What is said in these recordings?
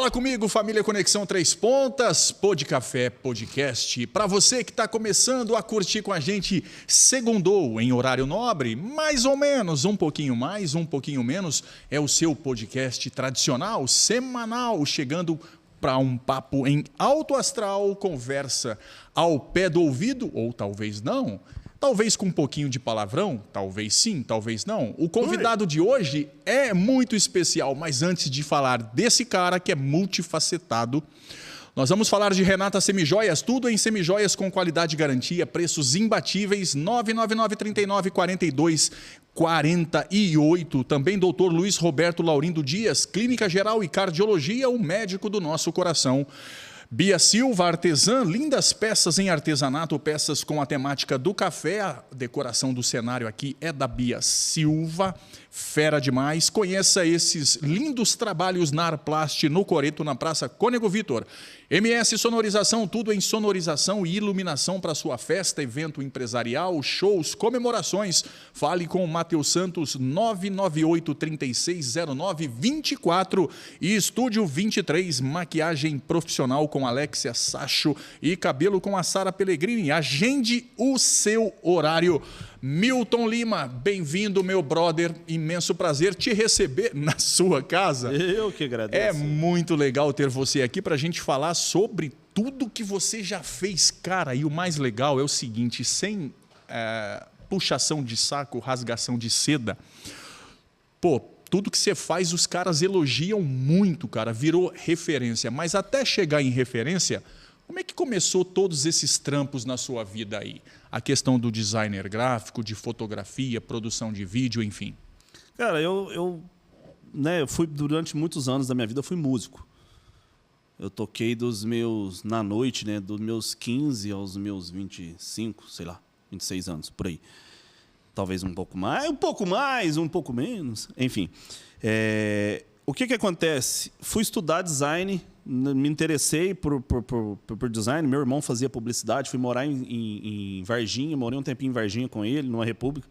Fala comigo, família Conexão Três Pontas, Pô de Café Podcast. Para você que está começando a curtir com a gente, segundou em horário nobre, mais ou menos, um pouquinho mais, um pouquinho menos, é o seu podcast tradicional, semanal, chegando para um papo em alto astral, conversa ao pé do ouvido, ou talvez não. Talvez com um pouquinho de palavrão, talvez sim, talvez não. O convidado de hoje é muito especial, mas antes de falar desse cara que é multifacetado, nós vamos falar de Renata Semijoias, tudo em semijoias com qualidade e garantia, preços imbatíveis, 999-39-42-48. Também Dr. Luiz Roberto Laurindo Dias, Clínica Geral e Cardiologia, o médico do nosso coração. Bia Silva, artesã, lindas peças em artesanato, peças com a temática do café. A decoração do cenário aqui é da Bia Silva, fera demais. Conheça esses lindos trabalhos na Arplast, no Coreto, na Praça Cônego Vitor. MS Sonorização, tudo em sonorização e iluminação para sua festa, evento empresarial, shows, comemorações. Fale com o Matheus Santos, 998-3609-24 e Estúdio 23, maquiagem profissional com Alexia Sacho e cabelo com a Sara Pellegrini. Agende o seu horário. Milton Lima, bem-vindo, meu brother. Imenso prazer te receber na sua casa. Eu que agradeço. É muito legal ter você aqui para a gente falar sobre tudo que você já fez, cara. E o mais legal é o seguinte, sem puxação de saco, rasgação de seda, pô, tudo que você faz os caras elogiam muito, cara. Virou referência. Mas até chegar em referência, como é que começou todos esses trampos na sua vida aí? A questão do designer gráfico, de fotografia, produção de vídeo, enfim. Cara, eu fui, durante muitos anos da minha vida, eu fui músico. Eu toquei na noite, né, dos meus 15 aos meus 25, sei lá, 26 anos, por aí. Talvez um pouco mais, um pouco menos, enfim. O que acontece? Fui estudar design, me interessei por design. Meu irmão fazia publicidade, fui morar em Varginha, morei um tempinho em Varginha com ele, numa República.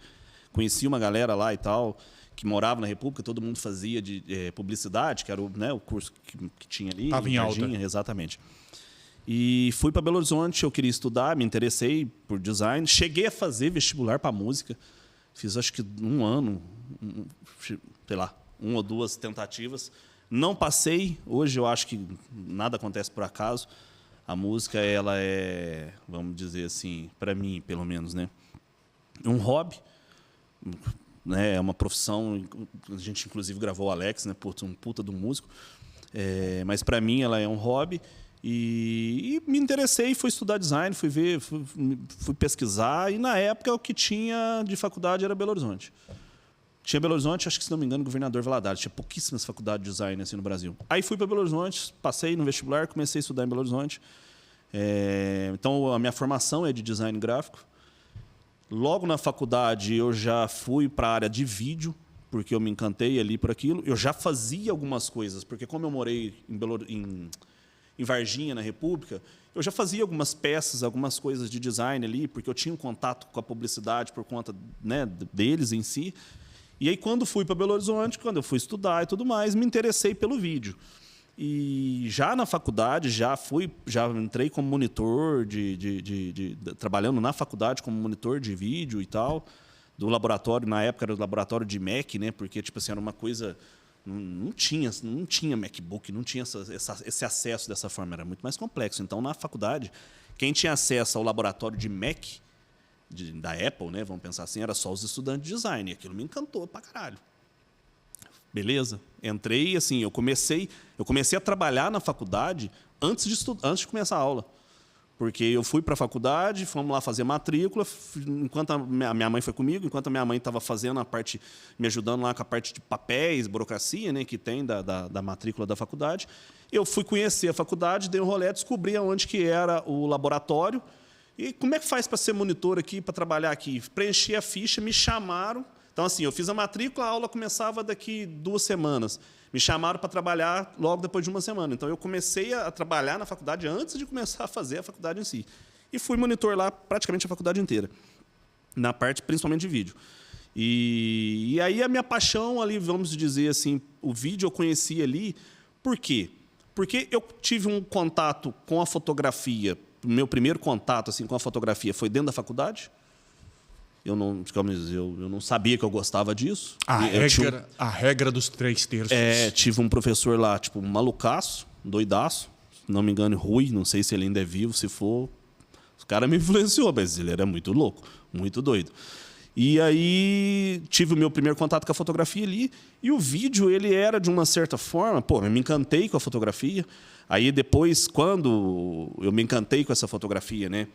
Conheci uma galera lá e tal, que morava na República, todo mundo fazia de publicidade, que era o curso que tinha ali. Estava em Varginha, alta. exatamente. E fui para Belo Horizonte, eu queria estudar, me interessei por design. Cheguei a fazer vestibular para música. Fiz acho que um ano, sei lá, 1 ou 2 tentativas. Não passei. Hoje eu acho que nada acontece por acaso. A música, ela é, vamos dizer assim, para mim, pelo menos, né, um hobby, né, é uma profissão. A gente inclusive gravou o Alex, né, um puta de um músico. Mas para mim ela é um hobby. E me interessei, fui estudar design, fui pesquisar, e na época o que tinha de faculdade era Belo Horizonte. Tinha Belo Horizonte, acho que, se não me engano, Governador Valadares. Tinha pouquíssimas faculdades de design assim no Brasil. Aí fui para Belo Horizonte, passei no vestibular, comecei a estudar em Belo Horizonte. Então, a minha formação é de design gráfico. Logo na faculdade, eu já fui para a área de vídeo, porque eu me encantei ali por aquilo. Eu já fazia algumas coisas, porque como eu morei em Varginha, na República, eu já fazia algumas peças, algumas coisas de design ali, porque eu tinha um contato com a publicidade por conta, né, deles em si. E aí, quando fui para Belo Horizonte, quando eu fui estudar e tudo mais, me interessei pelo vídeo. E já na faculdade, já entrei como monitor, trabalhando na faculdade como monitor de vídeo e tal, do laboratório. Na época era o laboratório de Mac, né, porque tipo assim, era uma coisa... Não tinha MacBook, não tinha esse acesso dessa forma, era muito mais complexo. Então, na faculdade, quem tinha acesso ao laboratório de Mac, da Apple, né, vamos pensar assim, era só os estudantes de design. E aquilo me encantou pra caralho. Beleza. Entrei, assim, eu comecei a trabalhar na faculdade antes de começar a aula. Porque eu fui para a faculdade, fomos lá fazer matrícula, enquanto a minha mãe foi comigo, enquanto a minha mãe estava fazendo a parte, me ajudando lá com a parte de papéis, burocracia, né, que tem da matrícula da faculdade. Eu fui conhecer a faculdade, dei um rolê, descobri onde que era o laboratório. E como é que faz para ser monitor aqui, para trabalhar aqui? Preenchi a ficha, me chamaram. Então, assim, eu fiz a matrícula, a aula começava daqui 2 semanas. Me chamaram para trabalhar logo depois de 1 semana. Então, eu comecei a trabalhar na faculdade antes de começar a fazer a faculdade em si. E fui monitor lá praticamente a faculdade inteira, na parte principalmente de vídeo. E aí a minha paixão ali, vamos dizer assim, o vídeo eu conheci ali. Por quê? Porque eu tive um contato com a fotografia, meu primeiro contato assim, com a fotografia foi dentro da faculdade. Eu não, digamos, eu não sabia que eu gostava disso. A regra dos 3/3. Tive um professor lá, tipo, um malucaço, doidaço, se não me engano, Rui, não sei se ele ainda é vivo, se for. O cara me influenciou, mas ele era muito louco, muito doido. E aí tive o meu primeiro contato com a fotografia ali, e o vídeo, ele era de uma certa forma, pô, eu me encantei com a fotografia. Aí depois, quando eu me encantei com essa fotografia, né?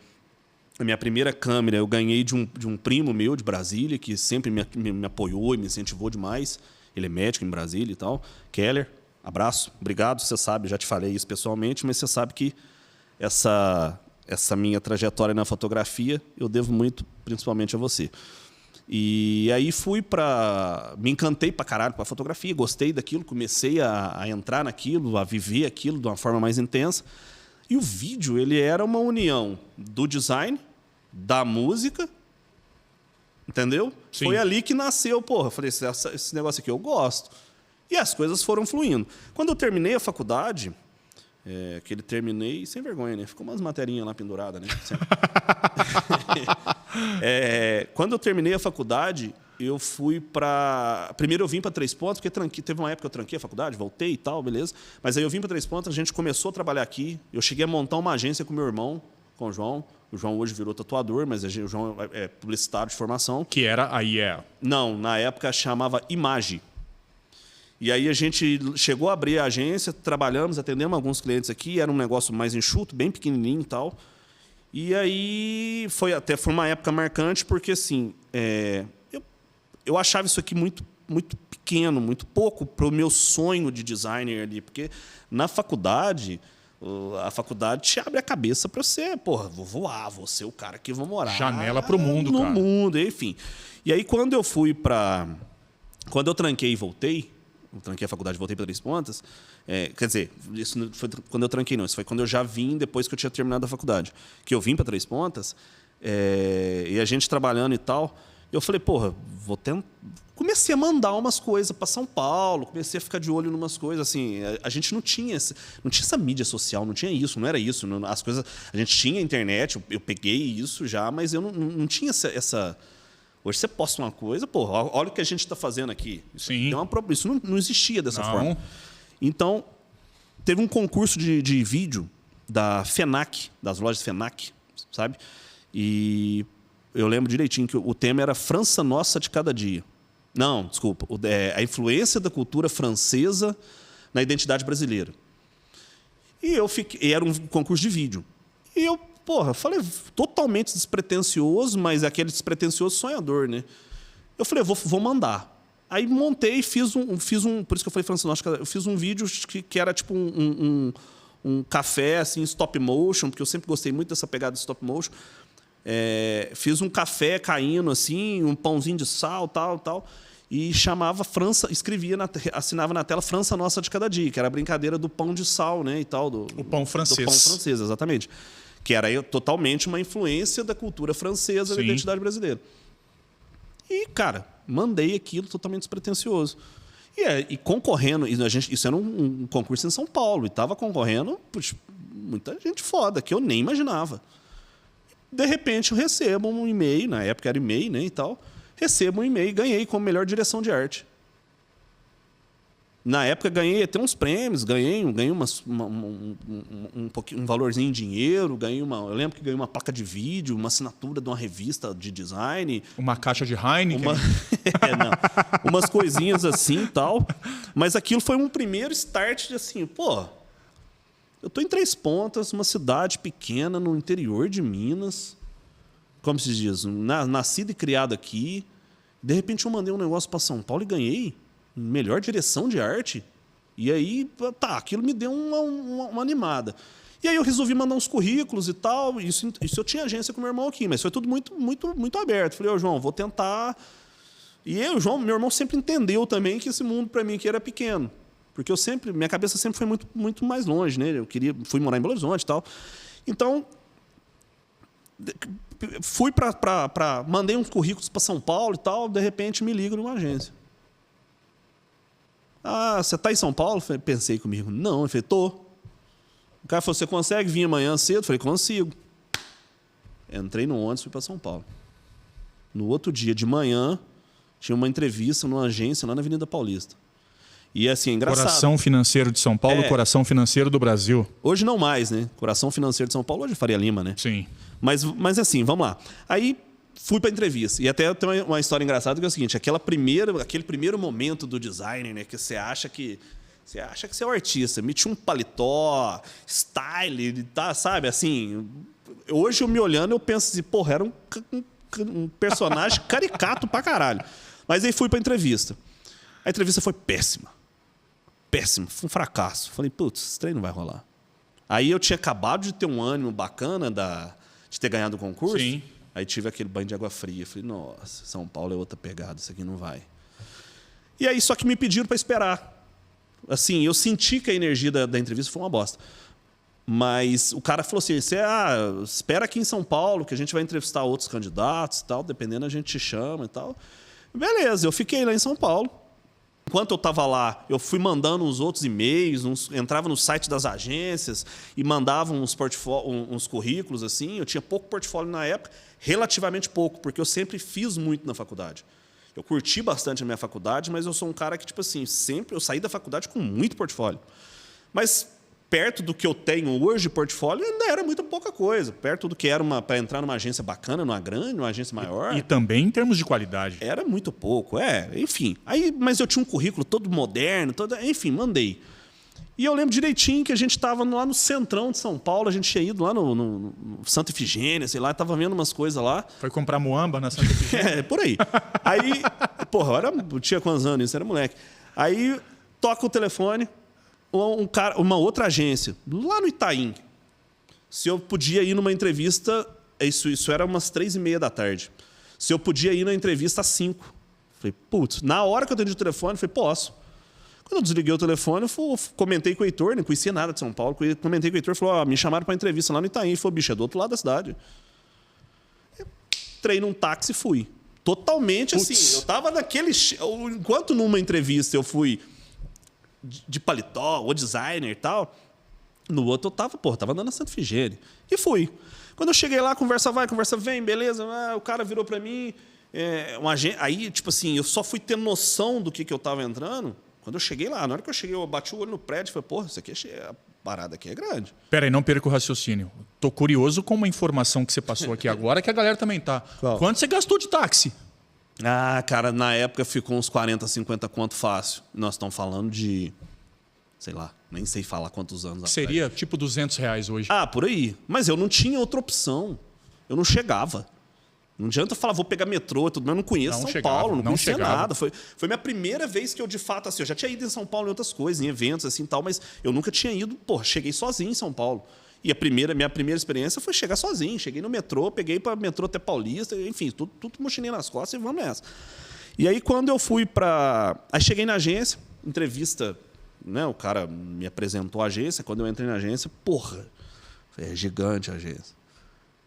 A minha primeira câmera eu ganhei de um primo meu de Brasília, que sempre me apoiou e me incentivou demais. Ele é médico em Brasília e tal. Keller, abraço, obrigado. Você sabe, já te falei isso pessoalmente, mas você sabe que essa minha trajetória na fotografia eu devo muito, principalmente a você. E aí me encantei pra caralho com a fotografia, gostei daquilo, comecei a entrar naquilo, a viver aquilo de uma forma mais intensa. E o vídeo, ele era uma união do design, da música, entendeu? Sim. Foi ali que nasceu, porra. Eu falei, esse negócio aqui eu gosto. E as coisas foram fluindo. Quando eu terminei a faculdade, que ele terminei, sem vergonha, né? Ficou umas materinhas lá penduradas, né? Quando eu terminei a faculdade, eu fui para... Primeiro eu vim para Três Pontas, porque teve uma época que eu tranquei a faculdade, voltei e tal, beleza. Mas aí eu vim para Três Pontas, a gente começou a trabalhar aqui. Eu cheguei a montar uma agência com meu irmão, com o João. O João hoje virou tatuador, mas o João é publicitário de formação. Que era a IE. Não, na época chamava Image. E aí a gente chegou a abrir a agência, trabalhamos, atendemos alguns clientes aqui, era um negócio mais enxuto, bem pequenininho e tal. E aí foi uma época marcante, porque assim, eu achava isso aqui muito, muito pequeno, muito pouco para o meu sonho de designer ali, porque na faculdade, a faculdade te abre a cabeça para você, porra, vou voar, vou ser o cara que vou morar. Janela para o mundo, cara. No mundo, enfim. E aí quando eu tranquei e voltei, eu tranquei a faculdade e voltei para Três Pontas, quer dizer, isso não foi quando eu tranquei, não, isso foi quando eu já vim depois que eu tinha terminado a faculdade, que eu vim para Três Pontas, e a gente trabalhando e tal, eu falei, porra, vou tentar. Comecei a mandar umas coisas para São Paulo, comecei a ficar de olho em umas coisas, assim, a gente não tinha essa mídia social, não tinha isso, não era isso, as coisas, a gente tinha internet, eu peguei isso já, mas eu não tinha essa. Hoje você posta uma coisa, porra, olha o que a gente está fazendo aqui. Sim. Isso não existia dessa forma. Então, teve um concurso de vídeo da FENAC, das lojas FENAC, sabe? E eu lembro direitinho que o tema era França Nossa de Cada Dia. Não, desculpa. A influência da cultura francesa na identidade brasileira. E era um concurso de vídeo. E eu, porra, falei, totalmente despretensioso, mas aquele despretensioso sonhador, né? Eu falei, vou mandar. Aí montei e fiz um. Por isso que eu falei França Nossa, eu fiz um vídeo que era tipo um café assim, stop motion, porque eu sempre gostei muito dessa pegada de stop motion. Fiz um café caindo assim, um pãozinho de sal, tal, e chamava França, assinava na tela França Nossa de Cada Dia, que era a brincadeira do pão de sal, né, e tal, o pão francês. Do pão francês, exatamente, que era totalmente uma influência da cultura francesa da identidade brasileira. E, cara, mandei aquilo totalmente despretensioso. E concorrendo, isso era um concurso em São Paulo, e estava concorrendo muita gente foda, que eu nem imaginava. De repente, eu recebo um e-mail, na época era e-mail, né, e tal. Recebo um e-mail e ganhei como melhor direção de arte. Na época, ganhei até uns prêmios, ganhei um valorzinho em dinheiro, eu lembro que ganhei uma placa de vídeo, uma assinatura de uma revista de design. Uma caixa de Heineken. Umas coisinhas assim e tal. Mas aquilo foi um primeiro start de assim, pô, eu estou em Três Pontas, uma cidade pequena no interior de Minas, como se diz, nascido e criado aqui. De repente eu mandei um negócio para São Paulo e ganhei melhor direção de arte. E aí, aquilo me deu uma animada. E aí eu resolvi mandar uns currículos e tal. Isso eu tinha agência com meu irmão aqui, mas foi tudo muito, muito, muito aberto. Falei, João, vou tentar. E meu irmão sempre entendeu também que esse mundo para mim aqui era pequeno. Porque minha cabeça sempre foi muito, muito mais longe, né? Fui morar em Belo Horizonte e tal. Então, fui mandei uns currículos para São Paulo e tal, de repente me ligo numa agência. Ah, você está em São Paulo? Pensei comigo. Não, eu falei, tô. O cara falou, você consegue vir amanhã cedo? Eu falei, consigo. Entrei no ônibus e fui para São Paulo. No outro dia, de manhã, tinha uma entrevista numa agência lá na Avenida Paulista. E assim, é engraçado. Coração Financeiro de São Paulo, Coração Financeiro do Brasil. Hoje não mais, né? Coração Financeiro de São Paulo, hoje é Faria Lima, né? Sim. Mas assim, vamos lá. Aí fui para a entrevista. E até tem uma história engraçada que é o seguinte, aquele primeiro momento do designer, né? Que você acha que você é o artista. Mete um paletó, style, tá, sabe? Assim, hoje eu me olhando, eu penso assim, porra, era um personagem caricato pra caralho. Mas aí fui para a entrevista. A entrevista foi péssima. Péssimo, foi um fracasso. Falei, putz, esse trem não vai rolar. Aí eu tinha acabado de ter um ânimo bacana de ter ganhado o concurso. Sim. Aí tive aquele banho de água fria. Falei, nossa, São Paulo é outra pegada, isso aqui não vai. E aí só que me pediram para esperar. Assim, eu senti que a energia da entrevista foi uma bosta. Mas o cara falou assim, espera aqui em São Paulo, que a gente vai entrevistar outros candidatos e tal, dependendo a gente te chama e tal. Beleza, eu fiquei lá em São Paulo. Enquanto eu estava lá, eu fui mandando uns outros e-mails, entrava no site das agências e mandava uns currículos, assim. Eu tinha pouco portfólio na época, relativamente pouco, porque eu sempre fiz muito na faculdade. Eu curti bastante a minha faculdade, mas eu sou um cara que, tipo assim, sempre eu saí da faculdade com muito portfólio. Mas perto do que eu tenho hoje de portfólio, ainda era muito pouca coisa. Perto do que era para entrar numa agência bacana, numa grande, numa agência maior. E também em termos de qualidade. Era muito pouco, enfim. Mas eu tinha um currículo todo moderno, enfim, mandei. E eu lembro direitinho que a gente estava lá no centrão de São Paulo, a gente tinha ido lá no Santa Efigênia, sei lá, estava vendo umas coisas lá. Foi comprar muamba na Santa Efigênia? Por aí. Aí, porra, eu tinha quantos anos? Isso era moleque. Aí toca o telefone, uma outra agência, lá no Itaim, se eu podia ir numa entrevista, isso era umas 3h30 da tarde, se eu podia ir na entrevista às 5. Falei, putz, na hora que eu atendi o telefone, falei, posso. Quando eu desliguei o telefone, eu comentei com o Heitor, não conhecia nada de São Paulo, comentei com o Heitor, falou, me chamaram para entrevista lá no Itaim, falou, bicho, é do outro lado da cidade. Eu entrei num táxi e fui. Totalmente assim, eu tava enquanto numa entrevista eu fui de paletó, ou designer e tal, no outro eu tava andando na Santa Efigênia. E fui. Quando eu cheguei lá, conversa vai, conversa vem, beleza, o cara virou pra mim, aí, tipo assim, eu só fui ter noção do que eu tava entrando, quando eu cheguei lá. Na hora que eu cheguei, eu bati o olho no prédio e falei, porra, isso aqui a parada aqui é grande. Pera aí, não perca o raciocínio. Tô curioso com uma informação que você passou aqui agora, que a galera também tá. Qual? Quanto você gastou de táxi? Cara, na época ficou uns 40, 50 conto fácil. Nós estamos falando de, sei lá, nem sei falar quantos anos atrás. Seria tipo R$200 hoje. Por aí. Mas eu não tinha outra opção. Eu não chegava. Não adianta eu falar, vou pegar metrô, tudo, mas eu não conheço São Paulo, não conhecia nada. Foi minha primeira vez que eu, de fato, assim, eu já tinha ido em São Paulo em outras coisas, em eventos assim tal, mas eu nunca tinha ido, cheguei sozinho em São Paulo. E minha primeira experiência foi chegar sozinho. Cheguei no metrô, peguei para metrô até Paulista, enfim, tudo mochilinha nas costas e vamos nessa. E aí, quando eu fui aí cheguei na agência, entrevista, né? O cara me apresentou a agência. Quando eu entrei na agência, é gigante a agência.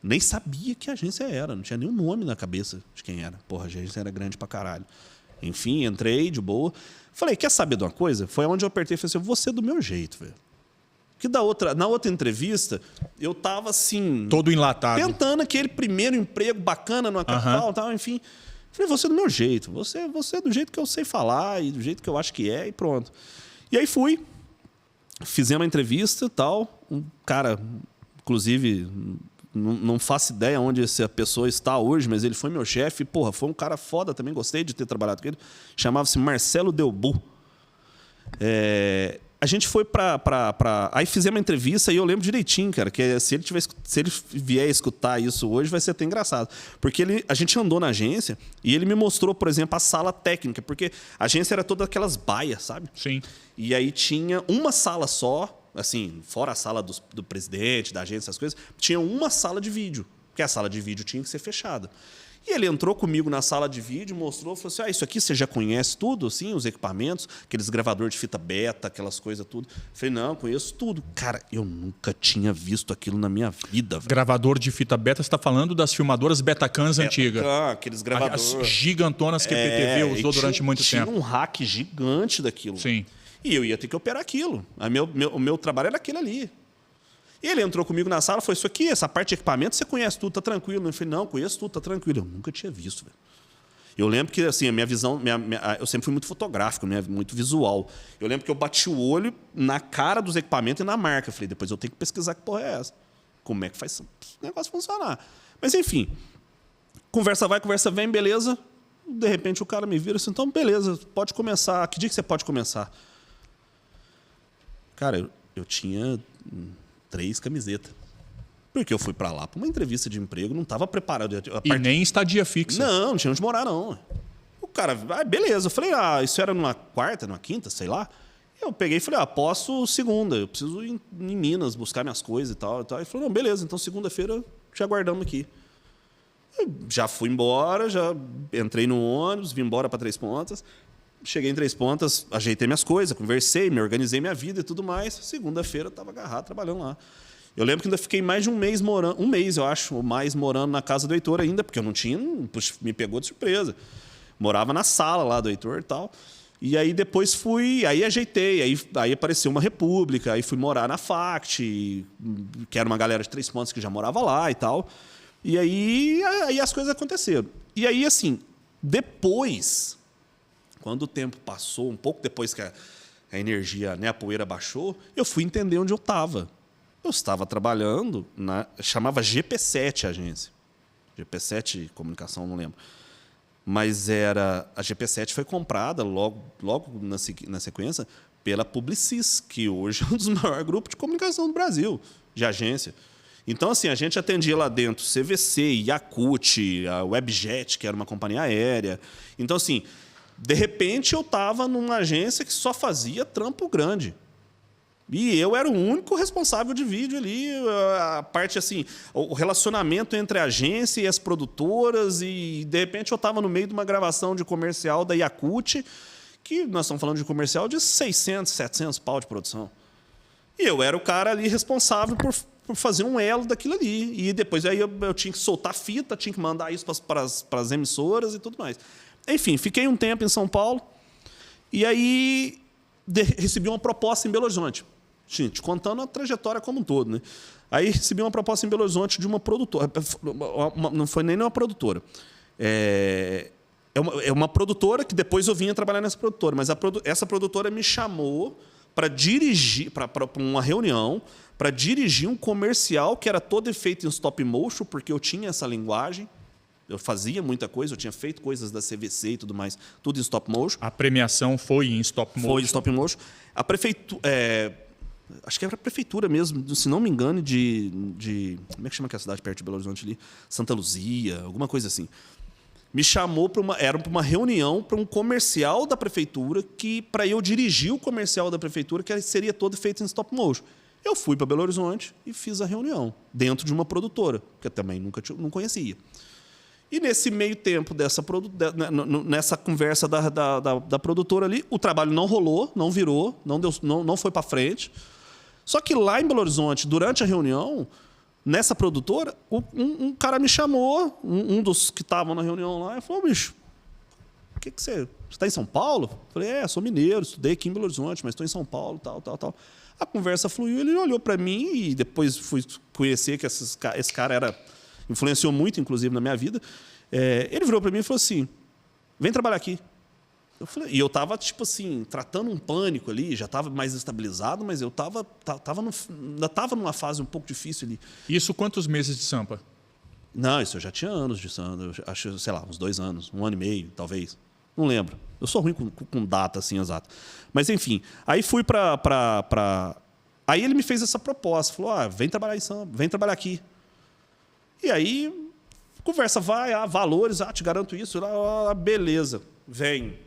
Nem sabia que agência era, não tinha nenhum nome na cabeça de quem era. A agência era grande pra caralho. Enfim, entrei de boa. Falei, quer saber de uma coisa? Foi onde eu apertei e falei assim, eu vou ser do meu jeito, velho. Que na outra entrevista, eu tava assim... Todo enlatado. Tentando aquele primeiro emprego bacana numa capital, tal, enfim. Falei, você do meu jeito. Você do jeito que eu sei falar e do jeito que eu acho que é e pronto. E aí fui. Fizemos a entrevista e tal. Um cara, inclusive, não faço ideia onde essa pessoa está hoje, mas ele foi meu chefe. Foi um cara foda também. Gostei de ter trabalhado com ele. Chamava-se Marcelo Delbu. A gente foi aí fizemos uma entrevista e eu lembro direitinho, cara, que se ele vier escutar isso hoje, vai ser até engraçado. Porque a gente andou na agência e ele me mostrou, por exemplo, a sala técnica, porque a agência era toda aquelas baias, sabe? Sim. E aí tinha uma sala só, assim, fora a sala do presidente, da agência, essas coisas, tinha uma sala de vídeo, porque a sala de vídeo tinha que ser fechada. E ele entrou comigo na sala de vídeo, mostrou, falou assim, isso aqui você já conhece tudo, assim, os equipamentos, aqueles gravadores de fita beta, aquelas coisas tudo. Falei, não, conheço tudo. Cara, eu nunca tinha visto aquilo na minha vida, velho. Gravador de fita beta, você está falando das filmadoras Betacans antigas. Aqueles gravadores. As gigantonas que a PTV usou durante muito tempo. Tinha um rack gigante daquilo. Sim. E eu ia ter que operar aquilo. O meu trabalho era aquele ali. E ele entrou comigo na sala e falou, isso aqui, essa parte de equipamento, você conhece tudo, tá tranquilo? Eu falei, não, conheço tudo, tá tranquilo. Eu nunca tinha visto, velho. Eu lembro que, assim, a minha visão... eu sempre fui muito fotográfico, muito visual. Eu lembro que eu bati o olho na cara dos equipamentos e na marca. Eu falei, depois eu tenho que pesquisar que porra é essa. Como é que faz esse negócio funcionar? Mas, enfim, conversa vai, conversa vem, beleza. De repente, o cara me vira assim, então, beleza, pode começar. Que dia que você pode começar? Cara, eu tinha 3 camisetas. Porque eu fui para lá para uma entrevista de emprego, não estava preparado. Nem estadia fixa. Não tinha onde morar, não. O cara, beleza. Eu falei, isso era numa quarta, numa quinta, sei lá. Eu peguei e falei, posso segunda. Eu preciso ir em Minas buscar minhas coisas e tal. Ele falou, não, beleza, então segunda-feira te aguardamos aqui. Eu já fui embora, já entrei no ônibus, vim embora para Três Pontas. Cheguei em Três Pontas, ajeitei minhas coisas, conversei, me organizei minha vida e tudo mais. Segunda-feira eu estava agarrado, trabalhando lá. Eu lembro que ainda fiquei mais de um mês morando, eu acho, ou mais morando na casa do Heitor ainda, porque eu não tinha, me pegou de surpresa. Morava na sala lá do Heitor e tal. E aí depois aí ajeitei, aí apareceu uma república, aí fui morar na Fact, que era uma galera de Três Pontas que já morava lá e tal. E aí as coisas aconteceram. E aí, assim, depois, quando o tempo passou, um pouco depois que a energia, né, a poeira baixou, eu fui entender onde eu estava. Eu estava trabalhando chamava GP7 a agência. GP7 Comunicação, não lembro. Mas a GP7 foi comprada logo na sequência pela Publicis, que hoje é um dos maiores grupos de comunicação do Brasil, de agência. Então, assim, a gente atendia lá dentro CVC, Yakult, a Webjet, que era uma companhia aérea. Então, assim, de repente eu estava numa agência que só fazia trampo grande. E eu era o único responsável de vídeo ali, a parte assim, o relacionamento entre a agência e as produtoras, e de repente eu estava no meio de uma gravação de comercial da Yakult, que nós estamos falando de comercial de 600, 700 pau de produção. E eu era o cara ali responsável por fazer um elo daquilo ali. E depois aí eu tinha que soltar fita, tinha que mandar isso para as emissoras e tudo mais. Enfim, fiquei um tempo em São Paulo, e aí recebi uma proposta em Belo Horizonte. Te contando a trajetória como um todo, né? Aí recebi uma proposta em Belo Horizonte de uma produtora. Não foi nem uma produtora. É uma produtora que depois eu vinha trabalhar nessa produtora. Mas essa produtora me chamou para dirigir, para uma reunião, para dirigir um comercial que era todo feito em stop motion, porque eu tinha essa linguagem. Eu fazia muita coisa, eu tinha feito coisas da CVC e tudo mais, tudo em stop motion. A premiação foi em stop motion? Foi em stop motion. A prefeitura... acho que era a prefeitura mesmo, se não me engano, como é que chama aquela cidade perto de Belo Horizonte ali? Santa Luzia, alguma coisa assim. Me chamou para uma reunião, para um comercial da prefeitura, para eu dirigir o comercial da prefeitura, que seria todo feito em stop motion. Eu fui para Belo Horizonte e fiz a reunião, dentro de uma produtora, que eu também não conhecia. E nesse meio tempo, nessa conversa da produtora ali, o trabalho não rolou, não virou, não foi para frente. Só que lá em Belo Horizonte, durante a reunião, nessa produtora, um cara me chamou, um dos que estavam na reunião lá, e falou, bicho, que você está em São Paulo? Eu falei, sou mineiro, estudei aqui em Belo Horizonte, mas estou em São Paulo, tal. A conversa fluiu, ele olhou para mim e depois fui conhecer que esse cara influenciou muito, inclusive, na minha vida. Ele virou para mim e falou assim, vem trabalhar aqui. E eu estava, tipo assim, tratando um pânico ali, já estava mais estabilizado, mas eu ainda estava numa fase um pouco difícil ali. Isso quantos meses de Sampa? Não, isso eu já tinha anos de Sampa, eu acho, sei lá, uns 2 anos, 1 ano e meio, talvez. Não lembro. Eu sou ruim com data assim exata. Mas, enfim, aí fui para... Aí ele me fez essa proposta, falou, vem trabalhar em Sampa, vem trabalhar aqui. E aí, conversa vai, valores, te garanto isso, beleza, vem.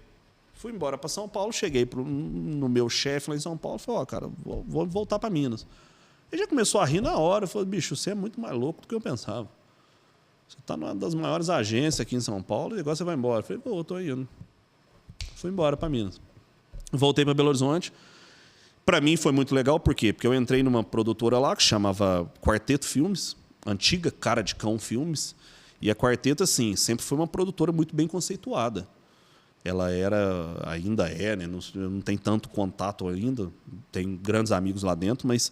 Fui embora para São Paulo, cheguei no meu chefe lá em São Paulo, falei, cara, vou voltar para Minas. Ele já começou a rir na hora, falou, bicho, você é muito mais louco do que eu pensava. Você está numa das maiores agências aqui em São Paulo e agora você vai embora. Eu falei, pô, estou indo. Fui embora para Minas. Voltei para Belo Horizonte. Para mim foi muito legal, por quê? Porque eu entrei numa produtora lá que chamava Quarteto Filmes, antiga Cara de Cão Filmes, e a Quarteto, assim, sempre foi uma produtora muito bem conceituada. Ela ainda é, né? Não tem tanto contato ainda, tem grandes amigos lá dentro, mas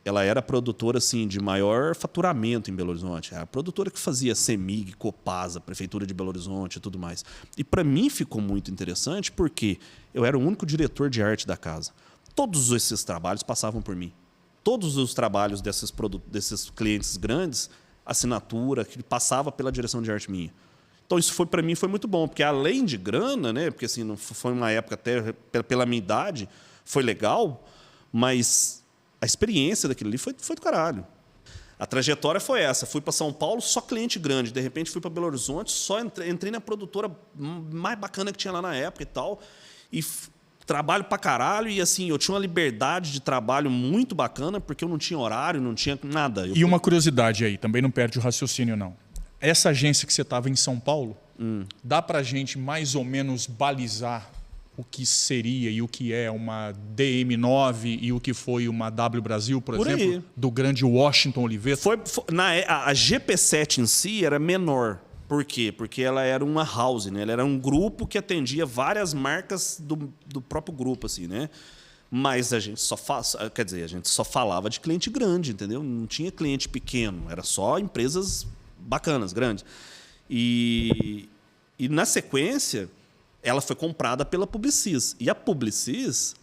ela era a produtora assim, de maior faturamento em Belo Horizonte. Era a produtora que fazia CEMIG, Copasa, Prefeitura de Belo Horizonte e tudo mais. E para mim ficou muito interessante porque eu era o único diretor de arte da casa. Todos esses trabalhos passavam por mim. Todos os trabalhos desses clientes grandes, assinatura, que passava pela direção de arte minha. Então isso foi para mim foi muito bom, porque além de grana, né, porque assim, não foi uma época até pela minha idade, foi legal, mas a experiência daquilo ali foi do caralho. A trajetória foi essa. Fui para São Paulo, só cliente grande. De repente, fui para Belo Horizonte, só entrei na produtora mais bacana que tinha lá na época e tal. E trabalho para caralho. E assim, eu tinha uma liberdade de trabalho muito bacana, porque eu não tinha horário, não tinha nada. E uma curiosidade aí, também não perde o raciocínio, não. Essa agência que você estava em São Paulo, dá para a gente mais ou menos balizar o que seria e o que é uma DM9 e o que foi uma W Brasil, por exemplo, aí. do grande Washington Oliveira? A GP7 em si era menor. Por quê? Porque ela era uma house, né? Ela era um grupo que atendia várias marcas do próprio grupo, assim, né? Mas a gente a gente só falava de cliente grande, entendeu? Não tinha cliente pequeno, era só empresas bacanas, grandes. E na sequência, ela foi comprada pela Publicis. E a Publicis,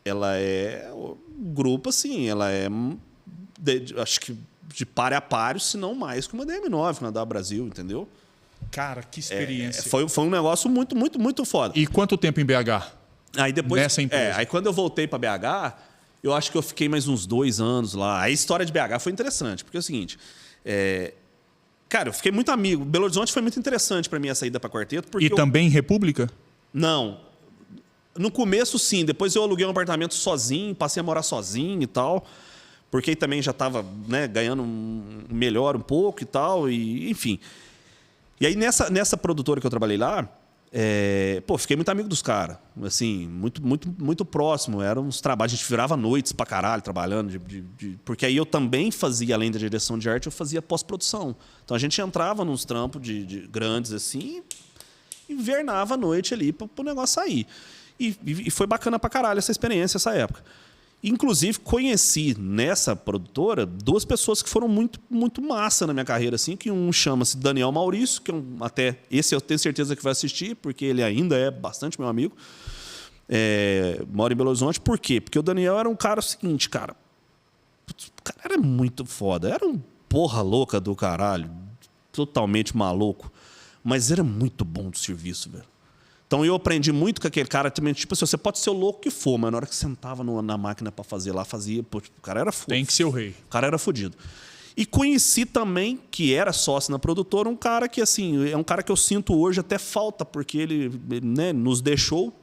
ela é um grupo assim, ela é, acho que de páreo a páreo, se não mais que uma DM9, uma da Brasil, entendeu? Cara, que experiência. Foi um negócio muito, muito, muito foda. E quanto tempo em BH? Aí depois, nessa empresa? Aí quando eu voltei para BH, eu acho que eu fiquei mais uns 2 anos lá. A história de BH foi interessante, porque é o seguinte... Cara, eu fiquei muito amigo. Belo Horizonte foi muito interessante para mim a saída para Quarteto. Porque E também em República? Não. No começo, sim. Depois eu aluguei um apartamento sozinho, passei a morar sozinho e tal. Porque aí também já estava, né, ganhando melhor um pouco e tal. E, enfim. E aí nessa produtora que eu trabalhei lá, fiquei muito amigo dos caras. Assim, muito, muito, muito próximo. Eram uns trabalhos, a gente virava noites pra caralho trabalhando. Porque aí eu também fazia, além da direção de arte, eu fazia pós-produção. Então a gente entrava nos trampos de grandes assim e invernava a noite ali pro negócio sair. E foi bacana pra caralho essa experiência, essa época. Inclusive, conheci nessa produtora 2 pessoas que foram muito, muito massa na minha carreira, assim, que um chama-se Daniel Maurício, que até esse eu tenho certeza que vai assistir, porque ele ainda é bastante meu amigo. Mora em Belo Horizonte. Por quê? Porque o Daniel era um cara seguinte, cara. O cara era muito foda. Era um porra louca do caralho. Totalmente maluco. Mas era muito bom do serviço, velho. Então eu aprendi muito com aquele cara também, tipo assim, você pode ser o louco que for, mas na hora que sentava na máquina para fazer lá, fazia, pô, o cara era fudido. Tem que ser o rei. O cara era fudido. E conheci também, que era sócio na produtora, um cara que, assim, é um cara que eu sinto hoje até falta, porque ele, né, nos deixou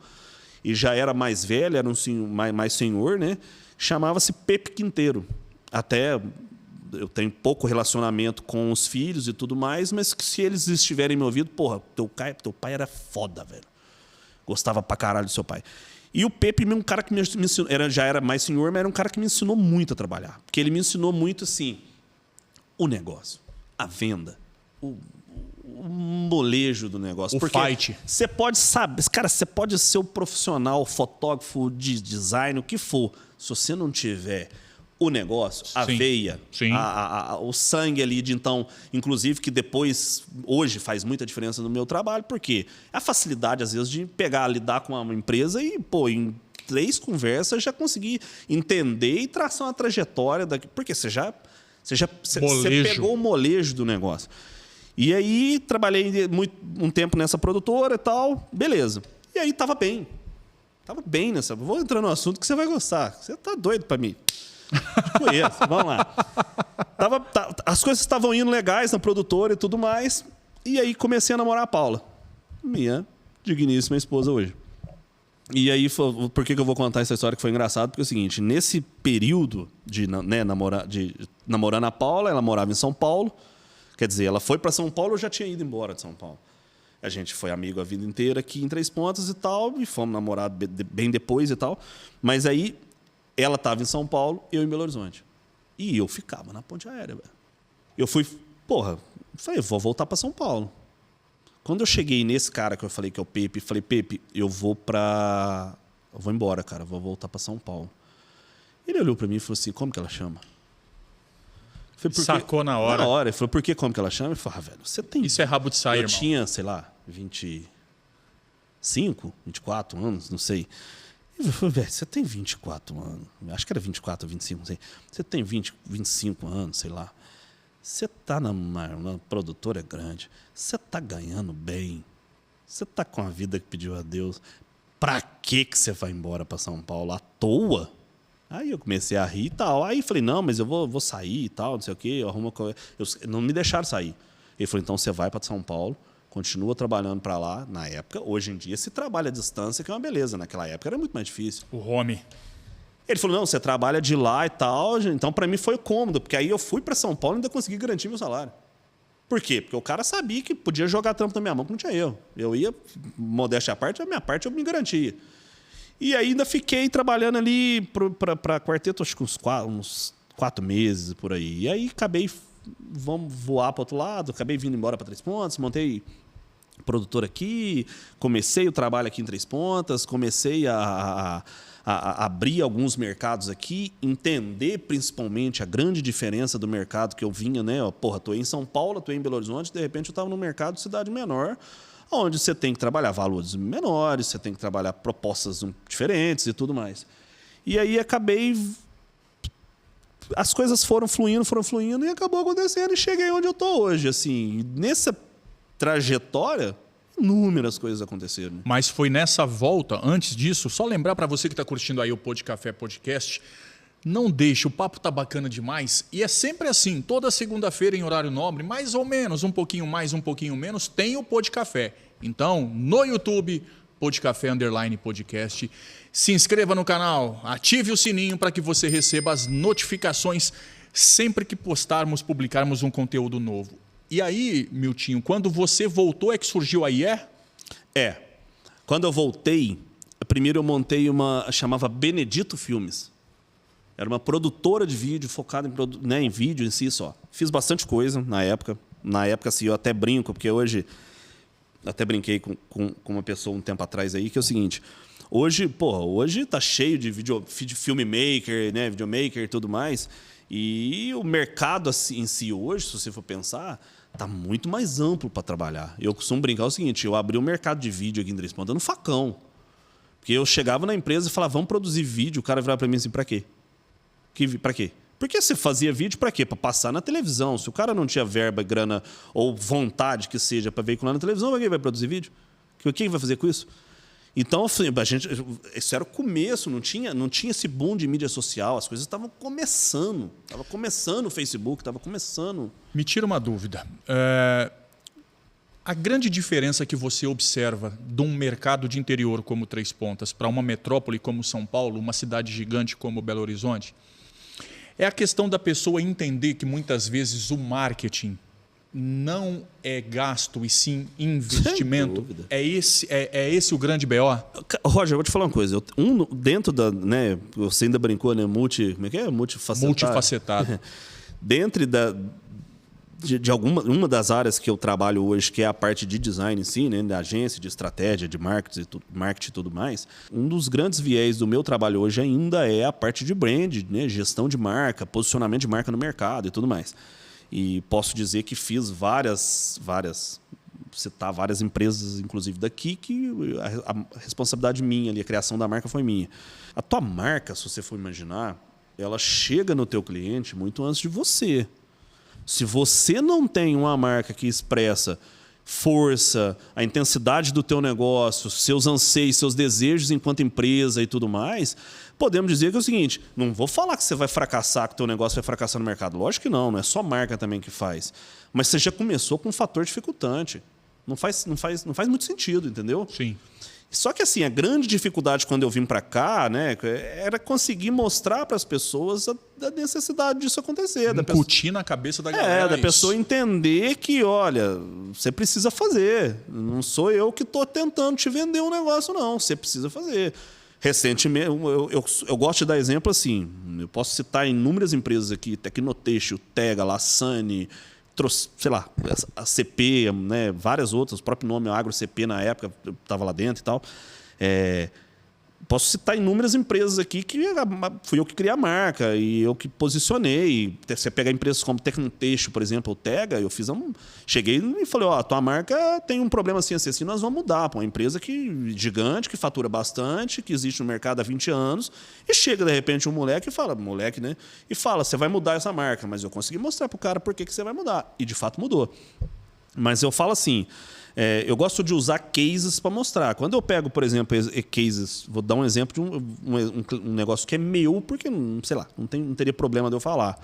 e já era mais velho, era mais senhor, né? Chamava-se Pepe Quinteiro. Até eu tenho pouco relacionamento com os filhos e tudo mais, mas que se eles estiverem me ouvindo, porra, teu pai era foda, velho. Gostava pra caralho do seu pai. E o Pepe, um cara que me ensinou, já era mais senhor, mas era um cara que me ensinou muito a trabalhar. Porque ele me ensinou muito, assim, o negócio, a venda, o molejo do negócio. O fight. Você pode saber, cara, você pode ser o profissional, fotógrafo de design, o que for. Se você não tiver o negócio, a veia, o sangue ali de então, inclusive que depois, hoje faz muita diferença no meu trabalho, porque a facilidade às vezes de pegar, lidar com uma empresa e, pô, em 3 conversas já conseguir entender e traçar uma trajetória daqui, porque você pegou o molejo do negócio. E aí trabalhei um tempo nessa produtora e tal, beleza. E aí tava bem nessa. Vou entrar no assunto que você vai gostar. Você tá doido para mim. Conheço, vamos lá. As coisas estavam indo legais na produtora e tudo mais. E aí comecei a namorar a Paula, minha digníssima esposa hoje. E aí, por que eu vou contar essa história que foi engraçado? Porque é o seguinte, nesse período de namorando a Paula, ela morava em São Paulo. Quer dizer, ela foi para São Paulo, eu já tinha ido embora de São Paulo. A gente foi amigo a vida inteira aqui em Três Pontas e tal, e fomos namorados bem depois e tal. Mas aí ela estava em São Paulo, eu em Belo Horizonte. E eu ficava na ponte aérea, velho. Eu falei, vou voltar para São Paulo. Quando eu cheguei nesse cara que eu falei que é o Pepe, falei, Pepe, eu vou embora, cara, vou voltar para São Paulo. Ele olhou para mim e falou assim, como que ela chama? Falei, Sacou na hora. Na hora. Ele falou, por que, como que ela chama? Eu falei, velho, você tem... Isso é rabo de saia, Eu irmão. tinha, sei lá, 25, 24 anos, não sei. Ele falou, velho, você tem 24 anos. Acho que era 24 ou 25, não sei. Você tem 20, 25 anos, sei lá. Você tá na produtora grande. Você tá ganhando bem. Você tá com a vida que pediu a Deus. Pra que você vai embora para São Paulo à toa? Aí eu comecei a rir e tal. Aí falei, não, mas eu vou sair e tal, não sei o quê. Não me deixaram sair. Ele falou, então você vai para São Paulo, continua trabalhando para lá. Na época, hoje em dia, se trabalha à distância, que é uma beleza. Naquela época era muito mais difícil. O home. Ele falou, não, você trabalha de lá e tal. Então, para mim, foi cômodo, porque aí eu fui para São Paulo e ainda consegui garantir meu salário. Por quê? Porque o cara sabia que podia jogar trampo na minha mão, que não tinha erro. Eu ia, modéstia à parte, a minha parte eu me garantia. E ainda fiquei trabalhando ali para quarteto, acho que uns 4 meses por aí. E aí acabei, vamos voar para o outro lado, acabei vindo embora para Três Pontas, montei produtor aqui, comecei o trabalho aqui em Três Pontas, comecei a abrir alguns mercados aqui, entender principalmente a grande diferença do mercado que eu vinha, né? Porra, tô em São Paulo, tô em Belo Horizonte, de repente eu estava no mercado de cidade menor, onde você tem que trabalhar valores menores, você tem que trabalhar propostas diferentes e tudo mais. E aí acabei... As coisas foram fluindo e acabou acontecendo e cheguei onde eu estou hoje. Assim, nessa trajetória, inúmeras coisas aconteceram. Mas foi nessa volta, antes disso, só lembrar para você que está curtindo aí o Pod Café Podcast, não deixe, o papo tá bacana demais. E é sempre assim, toda segunda-feira em horário nobre, mais ou menos, um pouquinho mais, um pouquinho menos, tem o Pod Café. Então, no YouTube, Pod Café _ podcast. Se inscreva no canal, ative o sininho para que você receba as notificações sempre que postarmos, publicarmos um conteúdo novo. E aí, Miltinho, quando você voltou é que surgiu a IE? É. Quando eu voltei, primeiro eu montei chamava Benedito Filmes. Era uma produtora de vídeo focada em vídeo em si só. Fiz bastante coisa na época. Na época, assim, eu até brinco, porque hoje... Até brinquei com uma pessoa um tempo atrás aí, que é o seguinte... Hoje tá cheio de filmmaker, né, videomaker e tudo mais. E o mercado assim, em si hoje, se você for pensar, tá muito mais amplo para trabalhar. Eu costumo brincar o seguinte, eu abri o mercado de vídeo aqui em Três Pontas no facão. Porque eu chegava na empresa e falava, vamos produzir vídeo. O cara virava para mim assim, para quê? Para quê? Porque você fazia vídeo para quê? Para passar na televisão. Se o cara não tinha verba, grana ou vontade que seja para veicular na televisão, para quem vai produzir vídeo? Quem vai fazer com isso? Então, isso era o começo, não tinha esse boom de mídia social, as coisas estavam começando. Estava começando o Facebook, estava começando. Me tira uma dúvida. A grande diferença que você observa de um mercado de interior como Três Pontas para uma metrópole como São Paulo, uma cidade gigante como Belo Horizonte, é a questão da pessoa entender que muitas vezes o marketing não é gasto e sim investimento. É esse o grande BO? Roger, eu vou te falar uma coisa. Dentro da, né, você ainda brincou, né, como é que é? Multifacetado. Dentro de uma das áreas que eu trabalho hoje, que é a parte de design em si, né, da agência, de estratégia, de marketing e tudo mais, um dos grandes viés do meu trabalho hoje ainda é a parte de brand, né, gestão de marca, posicionamento de marca no mercado e tudo mais. E posso dizer que fiz citar várias empresas, inclusive daqui, que a responsabilidade minha ali, a criação da marca foi minha. A tua marca, se você for imaginar, ela chega no teu cliente muito antes de você. Se você não tem uma marca que expressa força, a intensidade do teu negócio, seus anseios, seus desejos enquanto empresa e tudo mais, podemos dizer que é o seguinte, não vou falar que você vai fracassar, que o teu negócio vai fracassar no mercado. Lógico que não é só marca também que faz. Mas você já começou com um fator dificultante. Não faz muito sentido, entendeu? Sim. Só que assim, a grande dificuldade quando eu vim para cá, né, era conseguir mostrar para as pessoas a necessidade disso acontecer. Incutir na cabeça da galera. Da pessoa entender que, olha, você precisa fazer. Não sou eu que estou tentando te vender um negócio, não. Você precisa fazer. Recentemente, eu gosto de dar exemplo assim. Eu posso citar inúmeras empresas aqui, Tecnoteixo, Tega, Lassani, sei lá, a CP, né, várias outras, o próprio nome Agro CP na época, eu estava lá dentro e tal. posso citar inúmeras empresas aqui que fui eu que criei a marca e eu que posicionei. Você pegar empresas como Tecnotexto, por exemplo, o Tega, eu cheguei e falei, ó, a tua marca tem um problema assim, nós vamos mudar. Pô, uma empresa gigante, que fatura bastante, que existe no mercado há 20 anos, e chega, de repente, um moleque e fala, né? E fala, você vai mudar essa marca. Mas eu consegui mostrar pro cara por que você vai mudar. E, de fato, mudou. Mas eu falo assim... eu gosto de usar cases para mostrar. Quando eu pego, por exemplo, cases, vou dar um exemplo de um negócio que é meu, porque, sei lá, não teria problema de eu falar.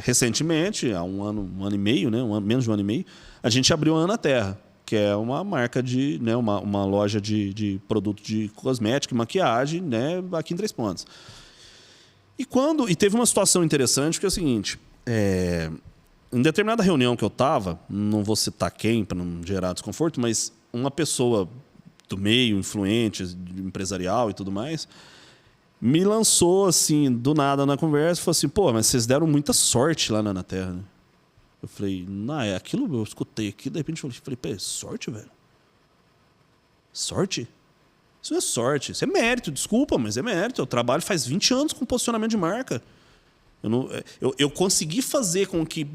Recentemente, há um ano e meio, né, menos de um ano e meio, a gente abriu a Ana Terra, que é uma marca de, né, uma loja de produto de cosmética e maquiagem, né, aqui em Três Pontos. E teve uma situação interessante, que é o seguinte... Em determinada reunião que eu estava, não vou citar quem para não gerar desconforto, mas uma pessoa do meio, influente, empresarial e tudo mais, me lançou assim, do nada na conversa, e falou assim, pô, mas vocês deram muita sorte lá na Ana Terra, né? Eu falei, não, aquilo eu escutei aqui, de repente eu falei, pô, sorte, velho? Sorte? Isso não é sorte, isso é mérito, desculpa, mas é mérito. Eu trabalho faz 20 anos com posicionamento de marca. Eu consegui fazer com que,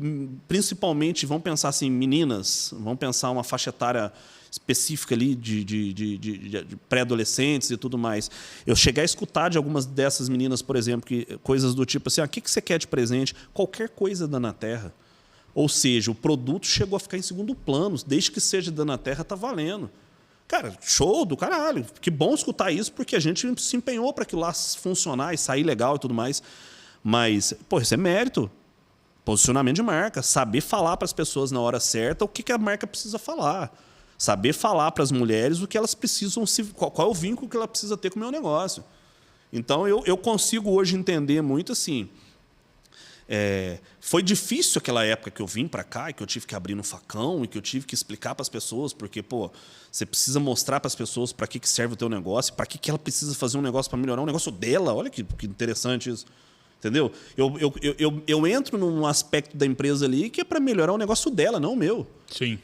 principalmente, vamos pensar assim, meninas, vamos pensar uma faixa etária específica ali de pré-adolescentes e tudo mais. Eu cheguei a escutar de algumas dessas meninas, por exemplo, coisas do tipo assim, o que você quer de presente? Qualquer coisa da Ana Terra. Ou seja, o produto chegou a ficar em segundo plano, desde que seja da Ana Terra, tá valendo. Cara, show do caralho. Que bom escutar isso, porque a gente se empenhou para aquilo lá funcionar e sair legal e tudo mais. Mas, pô, isso é mérito. Posicionamento de marca. Saber falar para as pessoas na hora certa o que a marca precisa falar. Saber falar para as mulheres o que elas precisam, qual é o vínculo que ela precisa ter com o meu negócio. Então, eu consigo hoje entender muito assim. Foi difícil aquela época que eu vim para cá e que eu tive que abrir no facão e que eu tive que explicar para as pessoas, porque, pô, você precisa mostrar para as pessoas para que serve o teu negócio, para que ela precisa fazer um negócio para melhorar o negócio dela. Olha que interessante isso. Entendeu? Eu entro num aspecto da empresa ali que é para melhorar o negócio dela, não o meu. Sim.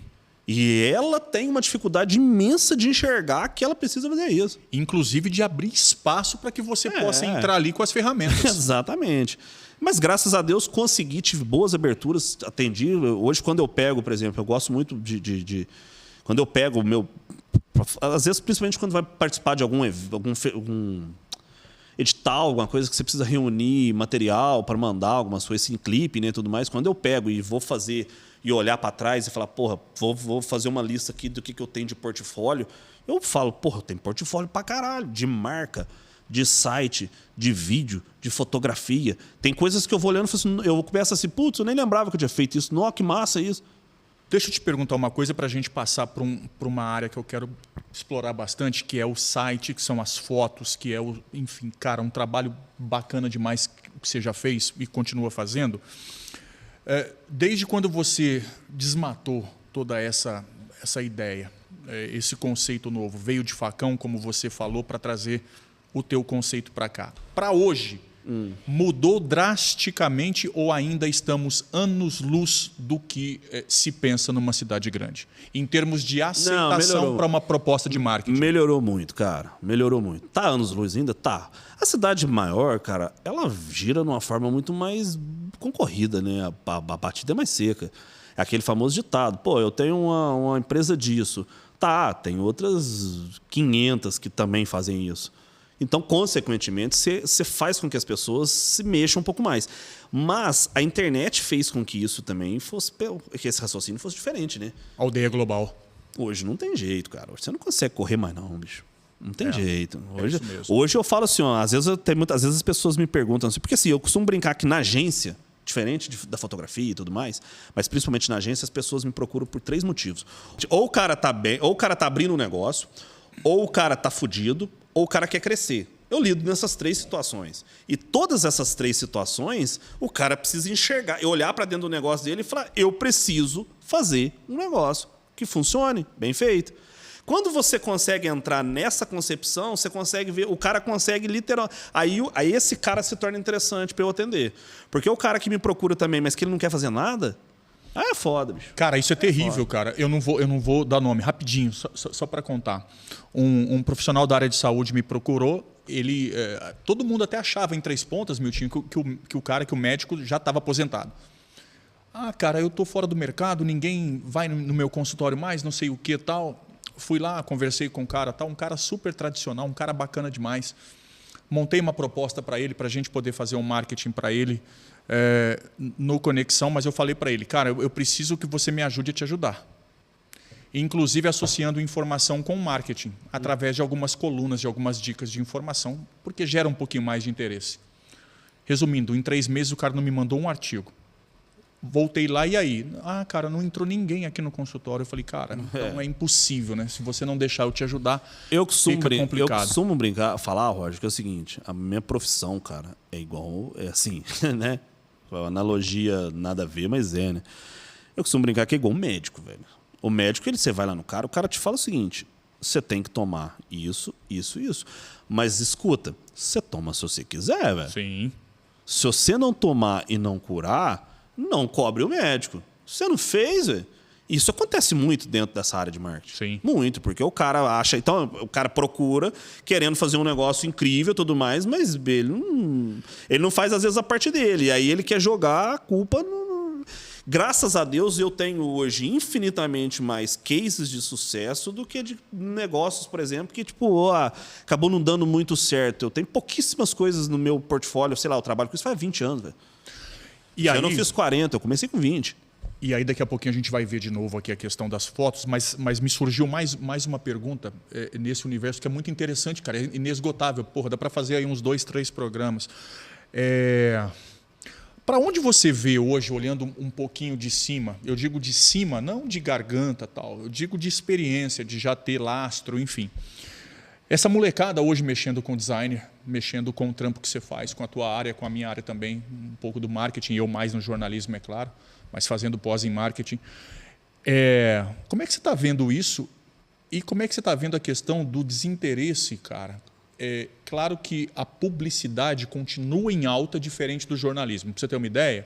E ela tem uma dificuldade imensa de enxergar que ela precisa fazer isso. Inclusive de abrir espaço para que você possa entrar ali com as ferramentas. Exatamente. Mas, graças a Deus, consegui, tive boas aberturas, atendi. Hoje, quando eu pego, por exemplo, eu gosto muito quando eu pego o meu... Às vezes, principalmente quando vai participar de algum edital, alguma coisa que você precisa reunir material para mandar, algumas coisas assim, clipe, né, tudo mais. Quando eu pego e vou fazer e olhar para trás e falar, porra, vou fazer uma lista aqui do que eu tenho de portfólio, eu falo, porra, eu tenho portfólio para caralho, de marca, de site, de vídeo, de fotografia. Tem coisas que eu vou olhando e falo assim, eu começo assim, putz, eu nem lembrava que eu tinha feito isso. Nossa, que massa isso. Deixa eu te perguntar uma coisa para a gente passar para uma área que eu quero explorar bastante, que é o site, que são as fotos, que é, enfim, cara, um trabalho bacana demais que você já fez e continua fazendo. Desde quando você desmatou toda essa ideia, esse conceito novo, veio de facão, como você falou, para trazer o teu conceito para cá. Para hoje, mudou drasticamente ou ainda estamos anos-luz do que se pensa numa cidade grande? Em termos de aceitação para uma proposta de marketing. Melhorou muito, cara. Melhorou muito. Tá anos-luz ainda? Tá. A cidade maior, cara, ela gira de uma forma muito mais concorrida, né? A batida é mais seca. É aquele famoso ditado. Pô, eu tenho uma empresa disso. Tá, tem outras 500 que também fazem isso. Então, consequentemente, você faz com que as pessoas se mexam um pouco mais. Mas a internet fez com que isso também fosse... que esse raciocínio fosse diferente, né? Aldeia global. Hoje não tem jeito, cara. Hoje você não consegue correr mais não, bicho. Não tem jeito. Hoje, hoje eu falo assim, ó, às vezes as pessoas me perguntam assim, porque assim, eu costumo brincar que na agência, diferente da fotografia e tudo mais, mas principalmente na agência, as pessoas me procuram por 3 motivos. Ou o cara tá bem, ou o cara tá abrindo um negócio, ou o cara tá fudido, ou o cara quer crescer. Eu lido nessas 3 situações. E todas essas 3 situações, o cara precisa enxergar, eu olhar para dentro do negócio dele e falar, eu preciso fazer um negócio que funcione, bem feito. Quando você consegue entrar nessa concepção, você consegue ver, o cara consegue literalmente... Aí esse cara se torna interessante para eu atender. Porque o cara que me procura também, mas que ele não quer fazer nada, Ah, é foda, bicho. Cara, isso é terrível, cara. Eu não vou dar nome, rapidinho, só para contar. Um profissional da área de saúde me procurou. Ele, todo mundo até achava em Três Pontas, Miltinho, que o médico já estava aposentado. Ah, cara, eu tô fora do mercado, ninguém vai no meu consultório mais, não sei o que tal. Fui lá, conversei com o cara, tal, um cara super tradicional, um cara bacana demais. Montei uma proposta para ele, para a gente poder fazer um marketing para ele no Conexão, mas eu falei para ele, cara, eu preciso que você me ajude a te ajudar. Inclusive associando informação com marketing, através de algumas colunas, de algumas dicas de informação, porque gera um pouquinho mais de interesse. Resumindo, em 3 meses o cara não me mandou um artigo. Voltei lá e aí? Ah, cara, não entrou ninguém aqui no consultório. Eu falei, cara, então é impossível, né? Se você não deixar eu te ajudar, fica complicado. Eu costumo falar, Roger, que é o seguinte, a minha profissão, cara, é igual, é assim, né? Analogia nada a ver, mas né? Eu costumo brincar que é igual um médico, velho. O médico, você vai lá no cara, o cara te fala o seguinte, você tem que tomar isso, isso, isso. Mas escuta, você toma se você quiser, velho. Sim. Se você não tomar e não curar, não cobre o médico. Você não fez, velho. Isso acontece muito dentro dessa área de marketing. Sim. Muito, porque o cara acha... Então, o cara procura, querendo fazer um negócio incrível e tudo mais, mas ele não faz, às vezes, a parte dele. E aí ele quer jogar a culpa no... Graças a Deus, eu tenho hoje infinitamente mais cases de sucesso do que de negócios, por exemplo, que tipo, acabou não dando muito certo. Eu tenho pouquíssimas coisas no meu portfólio. Sei lá, eu trabalho com isso faz 20 anos, velho. Eu não fiz 40, eu comecei com 20. E aí daqui a pouquinho a gente vai ver de novo aqui a questão das fotos, mas me surgiu mais uma pergunta nesse universo que é muito interessante, cara, é inesgotável. Porra, dá para fazer aí uns 2, 3 programas. Para onde você vê hoje, olhando um pouquinho de cima, eu digo de cima, não de garganta tal, eu digo de experiência, de já ter lastro, enfim. Essa molecada hoje mexendo com designer, mexendo com o trampo que você faz, com a tua área, com a minha área também, um pouco do marketing, eu mais no jornalismo, é claro, mas fazendo pós em marketing. Como é que você está vendo isso e como é que você está vendo a questão do desinteresse, cara? É claro que a publicidade continua em alta, diferente do jornalismo. Para você ter uma ideia,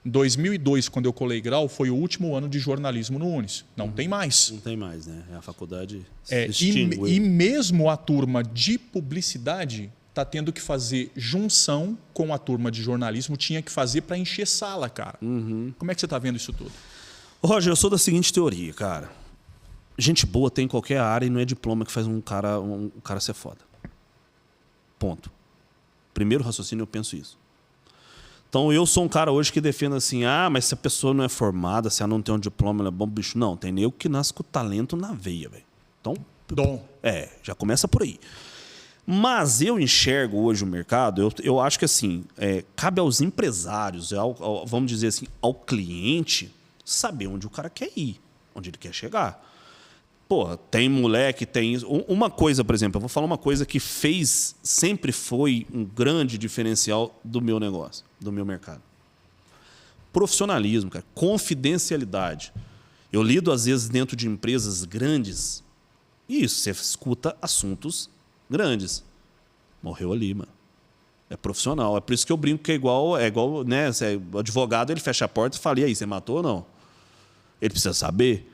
em 2002, quando eu colei grau, foi o último ano de jornalismo no Unis. Não tem mais. Não tem mais, né? A faculdade e mesmo a turma de publicidade está tendo que fazer junção com a turma de jornalismo, tinha que fazer para encher sala, cara. Como é que você está vendo isso tudo? Roger, eu sou da seguinte teoria, cara. Gente boa tem em qualquer área e não é diploma que faz um cara ser foda. Ponto. Primeiro raciocínio, eu penso isso. Então, eu sou um cara hoje que defende assim, mas se a pessoa não é formada, se ela não tem um diploma, ela é bom bicho. Não, tem nego que nasce com talento na veia, velho. Então, já começa por aí. Mas eu enxergo hoje o mercado, eu acho que assim, cabe aos empresários, vamos dizer assim, ao cliente, saber onde o cara quer ir, onde ele quer chegar. Pô, tem moleque, tem... Uma coisa, por exemplo, eu vou falar uma coisa que sempre foi um grande diferencial do meu negócio, do meu mercado. Profissionalismo, cara, confidencialidade. Eu lido, às vezes, dentro de empresas grandes, e isso, você escuta assuntos grandes. Morreu ali, mano. É profissional. É por isso que eu brinco que é igual, né? O advogado, ele fecha a porta e fala, e aí, você matou ou não? Ele precisa saber.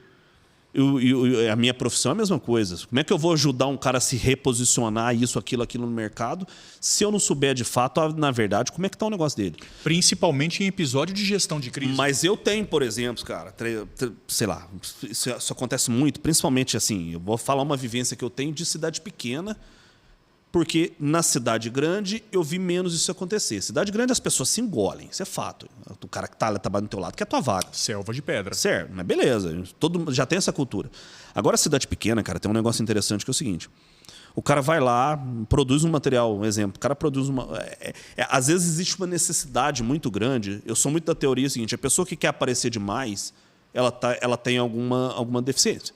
A minha profissão é a mesma coisa. Como é que eu vou ajudar um cara a se reposicionar isso, aquilo no mercado, se eu não souber de fato, na verdade, como é que está o negócio dele? Principalmente em episódio de gestão de crise. Mas eu tenho, por exemplo, cara, sei lá, isso acontece muito, principalmente assim, eu vou falar uma vivência que eu tenho de cidade pequena, porque na cidade grande eu vi menos isso acontecer. Cidade grande as pessoas se engolem, isso é fato. O cara que está trabalhando do teu lado quer a tua vaga. Selva de pedra. Certo, mas beleza, já tem essa cultura. Agora, a cidade pequena, cara, tem um negócio interessante que é o seguinte. O cara vai lá, produz um material, um exemplo. O cara produz uma... às vezes existe uma necessidade muito grande. Eu sou muito da teoria seguinte, a pessoa que quer aparecer demais, ela tem alguma deficiência.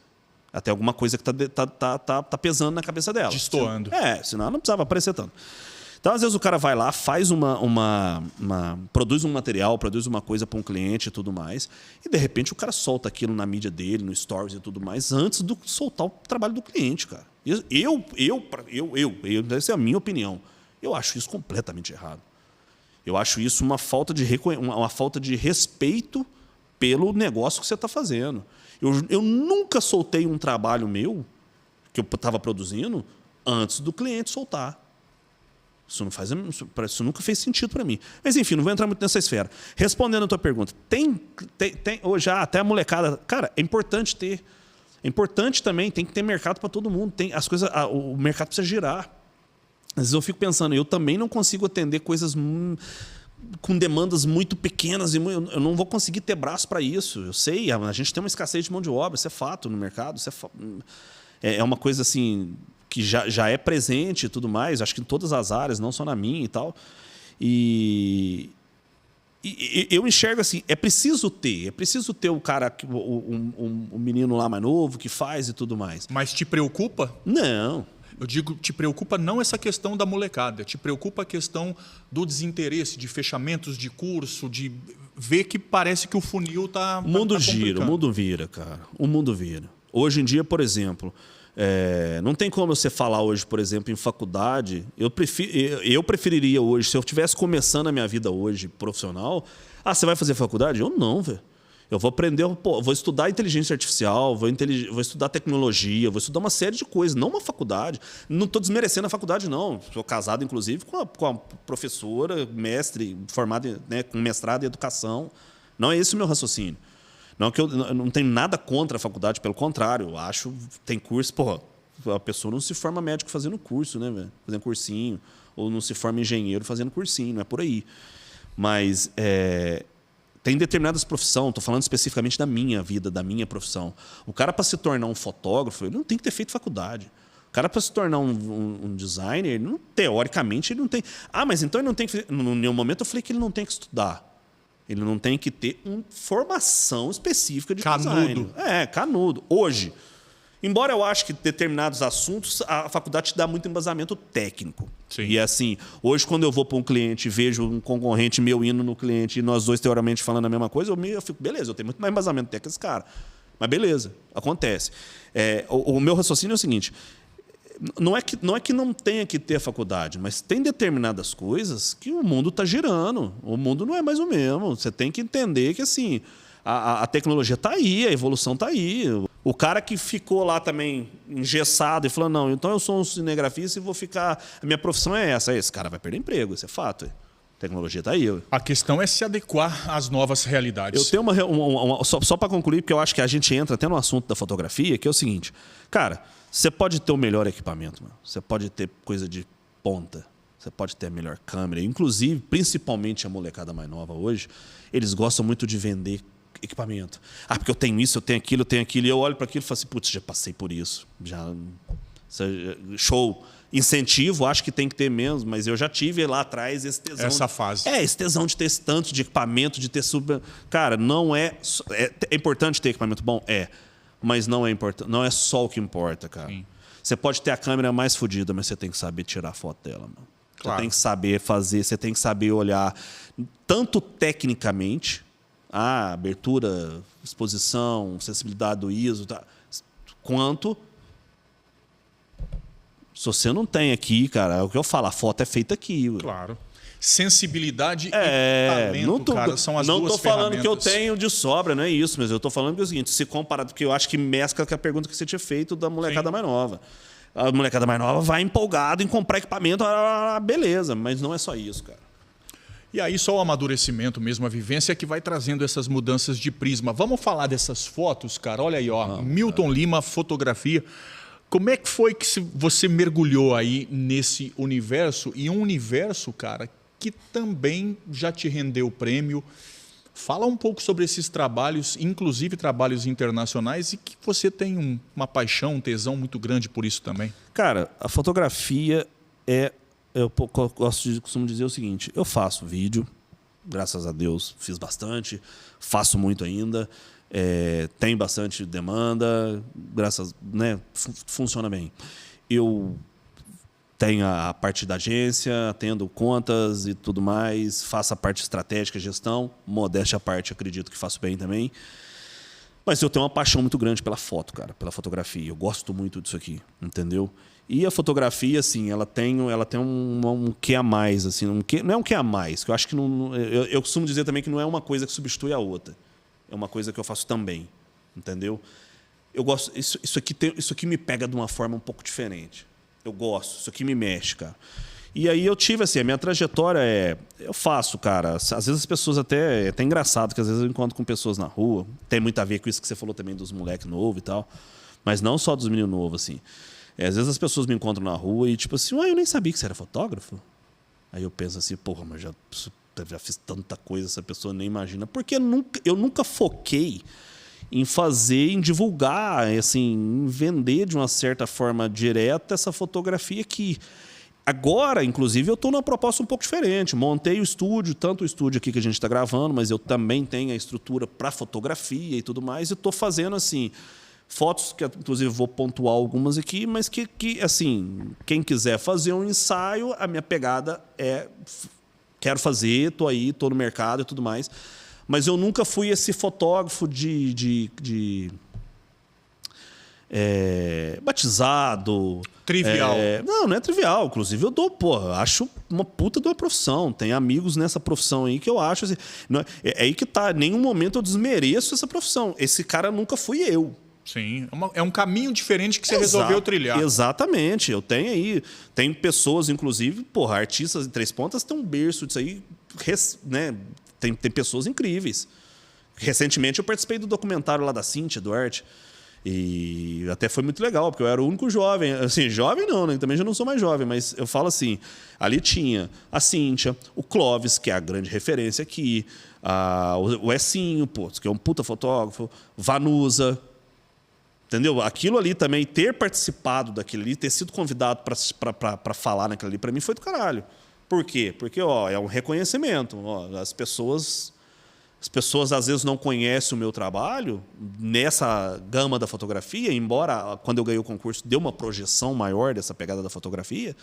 Até alguma coisa que tá pesando na cabeça dela. Destoando. Senão ela não precisava aparecer tanto. Então, às vezes, o cara vai lá, faz produz um material, produz uma coisa para um cliente e tudo mais, e, de repente, o cara solta aquilo na mídia dele, no stories e tudo mais, antes de soltar o trabalho do cliente, cara. Essa é a minha opinião. Eu acho isso completamente errado. Eu acho isso uma falta de respeito pelo negócio que você está fazendo. Eu nunca soltei um trabalho meu, que eu estava produzindo, antes do cliente soltar. Isso nunca fez sentido para mim. Mas, enfim, não vou entrar muito nessa esfera. Respondendo a tua pergunta, hoje até a molecada... Cara, é importante ter. É importante também, tem que ter mercado para todo mundo. O mercado precisa girar. Às vezes eu fico pensando, eu também não consigo atender coisas com demandas muito pequenas. Eu não vou conseguir ter braço para isso. Eu sei, a gente tem uma escassez de mão de obra, isso é fato no mercado. É uma coisa assim... que já é presente e tudo mais, acho que em todas as áreas, não só na minha e tal. E eu enxergo assim, é preciso ter o cara, o menino lá mais novo que faz e tudo mais. Mas te preocupa? Não. Eu digo, te preocupa não essa questão da molecada, te preocupa a questão do desinteresse, de fechamentos de curso, de ver que parece que o funil tá... O mundo gira, o mundo vira, cara. O mundo vira. Hoje em dia, por exemplo... não tem como você falar hoje, por exemplo, em faculdade. Eu preferiria hoje, se eu estivesse começando a minha vida hoje profissional, você vai fazer faculdade? Eu não, velho. Eu vou aprender, vou estudar inteligência artificial, vou estudar tecnologia, vou estudar uma série de coisas, não uma faculdade. Não estou desmerecendo a faculdade, não. Sou casado, inclusive, com a professora, mestre, formada, né, com mestrado em educação. Não é esse o meu raciocínio. Não que eu não tenho nada contra a faculdade, pelo contrário, eu acho tem curso, a pessoa não se forma médico fazendo curso, né, velho? Fazendo cursinho, ou não se forma engenheiro fazendo cursinho, não é por aí. Mas tem determinadas profissões, estou falando especificamente da minha vida, da minha profissão. O cara, para se tornar um fotógrafo, ele não tem que ter feito faculdade. O cara, para se tornar um designer, teoricamente, ele não tem... mas então ele não tem que... Em nenhum momento eu falei que ele não tem que estudar. Ele não tem que ter uma formação específica de design. Canudo. Hoje, embora eu acho que determinados assuntos, a faculdade te dá muito embasamento técnico. Sim. E assim, hoje quando eu vou para um cliente e vejo um concorrente meu indo no cliente e nós dois teoricamente falando a mesma coisa, eu fico, beleza, eu tenho muito mais embasamento técnico que esse cara. Mas beleza, acontece. O meu raciocínio é o seguinte... Não é que não tenha que ter a faculdade, mas tem determinadas coisas que o mundo está girando. O mundo não é mais o mesmo. Você tem que entender que assim, a tecnologia está aí, a evolução está aí. O cara que ficou lá também engessado e falou, não, então eu sou um cinegrafista e vou ficar... A minha profissão é essa. Esse cara vai perder emprego, isso é fato. A tecnologia está aí. A questão é se adequar às novas realidades. Eu tenho só para concluir, porque eu acho que a gente entra até no assunto da fotografia, que é o seguinte, cara... Você pode ter o melhor equipamento, mano. Você pode ter coisa de ponta. Você pode ter a melhor câmera. Inclusive, principalmente a molecada mais nova hoje, eles gostam muito de vender equipamento. Porque eu tenho isso, eu tenho aquilo, eu tenho aquilo. E eu olho para aquilo e falo assim, putz, já passei por isso. Show. Incentivo, acho que tem que ter mesmo, mas eu já tive lá atrás esse tesão. Essa fase. Esse tesão de ter esse tanto de equipamento, de ter super... Cara, não é... É importante ter equipamento bom? Mas não é só o que importa, cara. Sim. Você pode ter a câmera mais fodida, mas você tem que saber tirar foto dela, mano. Claro. Você tem que saber fazer, você tem que saber olhar tanto tecnicamente, abertura, exposição, sensibilidade do ISO, quanto se você não tem aqui, cara, é o que eu falo, a foto é feita aqui. Claro. Sensibilidade e talento, cara, são as duas ferramentas. Não estou falando que eu tenho de sobra, não é isso, mas eu estou falando que é o seguinte, se comparado, porque eu acho que mescla com a pergunta que você tinha feito da molecada mais nova. A molecada mais nova vai empolgado em comprar equipamento, beleza, mas não é só isso, cara. E aí só o amadurecimento mesmo, a vivência que vai trazendo essas mudanças de prisma. Vamos falar dessas fotos, cara? Olha aí, ó, Milton Lima, fotografia. Como é que foi que você mergulhou aí nesse universo? E um universo, cara, que também já te rendeu prêmio. Fala um pouco sobre esses trabalhos, inclusive trabalhos internacionais, e que você tem uma paixão, um tesão muito grande por isso também. Cara, a fotografia eu costumo dizer o seguinte, eu faço vídeo, graças a Deus fiz bastante, faço muito ainda, tem bastante demanda, funciona bem. Eu tenho a parte da agência, atendo contas e tudo mais, faço a parte estratégica, gestão, modéstia à parte, acredito que faço bem também. Mas eu tenho uma paixão muito grande pela foto, cara, pela fotografia. Eu gosto muito disso aqui, entendeu? E a fotografia, assim, ela tem um quê a mais, assim, não é um quê a mais, que eu acho que não, eu costumo dizer também que não é uma coisa que substitui a outra. é uma coisa que eu faço também, entendeu? Eu gosto, isso aqui me pega de uma forma um pouco diferente. Eu gosto, isso aqui me mexe, cara. E aí eu tive, assim, a minha trajetória eu faço, cara. Às vezes as pessoas é até engraçado, que às vezes eu encontro com pessoas na rua. Tem muito a ver com isso que você falou também dos moleques novos e tal. Mas não só dos meninos novos, assim. Às vezes as pessoas me encontram na rua e tipo assim, eu nem sabia que você era fotógrafo. Aí eu penso assim, porra, mas já fiz tanta coisa, essa pessoa nem imagina. Porque eu nunca foquei em divulgar, assim, em vender de uma certa forma direta essa fotografia que agora, inclusive, eu estou numa proposta um pouco diferente. Montei o estúdio, tanto o estúdio aqui que a gente está gravando, mas eu também tenho a estrutura para fotografia e tudo mais, e estou fazendo assim fotos que, inclusive, vou pontuar algumas aqui, mas que assim, quem quiser fazer um ensaio, a minha pegada é quero fazer, estou aí, estou no mercado e tudo mais. Mas eu nunca fui esse fotógrafo de batizado. Trivial. Não é trivial. Inclusive, eu acho uma puta de uma profissão. Tem amigos nessa profissão aí que eu acho assim. É aí que tá. Em nenhum momento eu desmereço essa profissão. Esse cara nunca fui eu. Sim. É um caminho diferente que você resolveu trilhar. Exatamente. Eu tenho aí. Tem pessoas, inclusive, artistas em Três Pontas têm um berço disso aí, né? Tem pessoas incríveis. Recentemente eu participei do documentário lá da Cíntia Duarte. E até foi muito legal, porque eu era o único jovem. Assim, jovem não, né? Também já não sou mais jovem, mas eu falo assim, ali tinha a Cíntia, o Clóvis, que é a grande referência aqui, o Essinho, que é um puta fotógrafo, Vanusa. Entendeu? Aquilo ali também, ter participado daquilo ali, ter sido convidado para falar naquilo ali, para mim foi do caralho. Por quê? Porque é um reconhecimento. As pessoas às vezes não conhecem o meu trabalho nessa gama da fotografia, embora quando eu ganhei o concurso deu uma projeção maior dessa pegada da fotografia.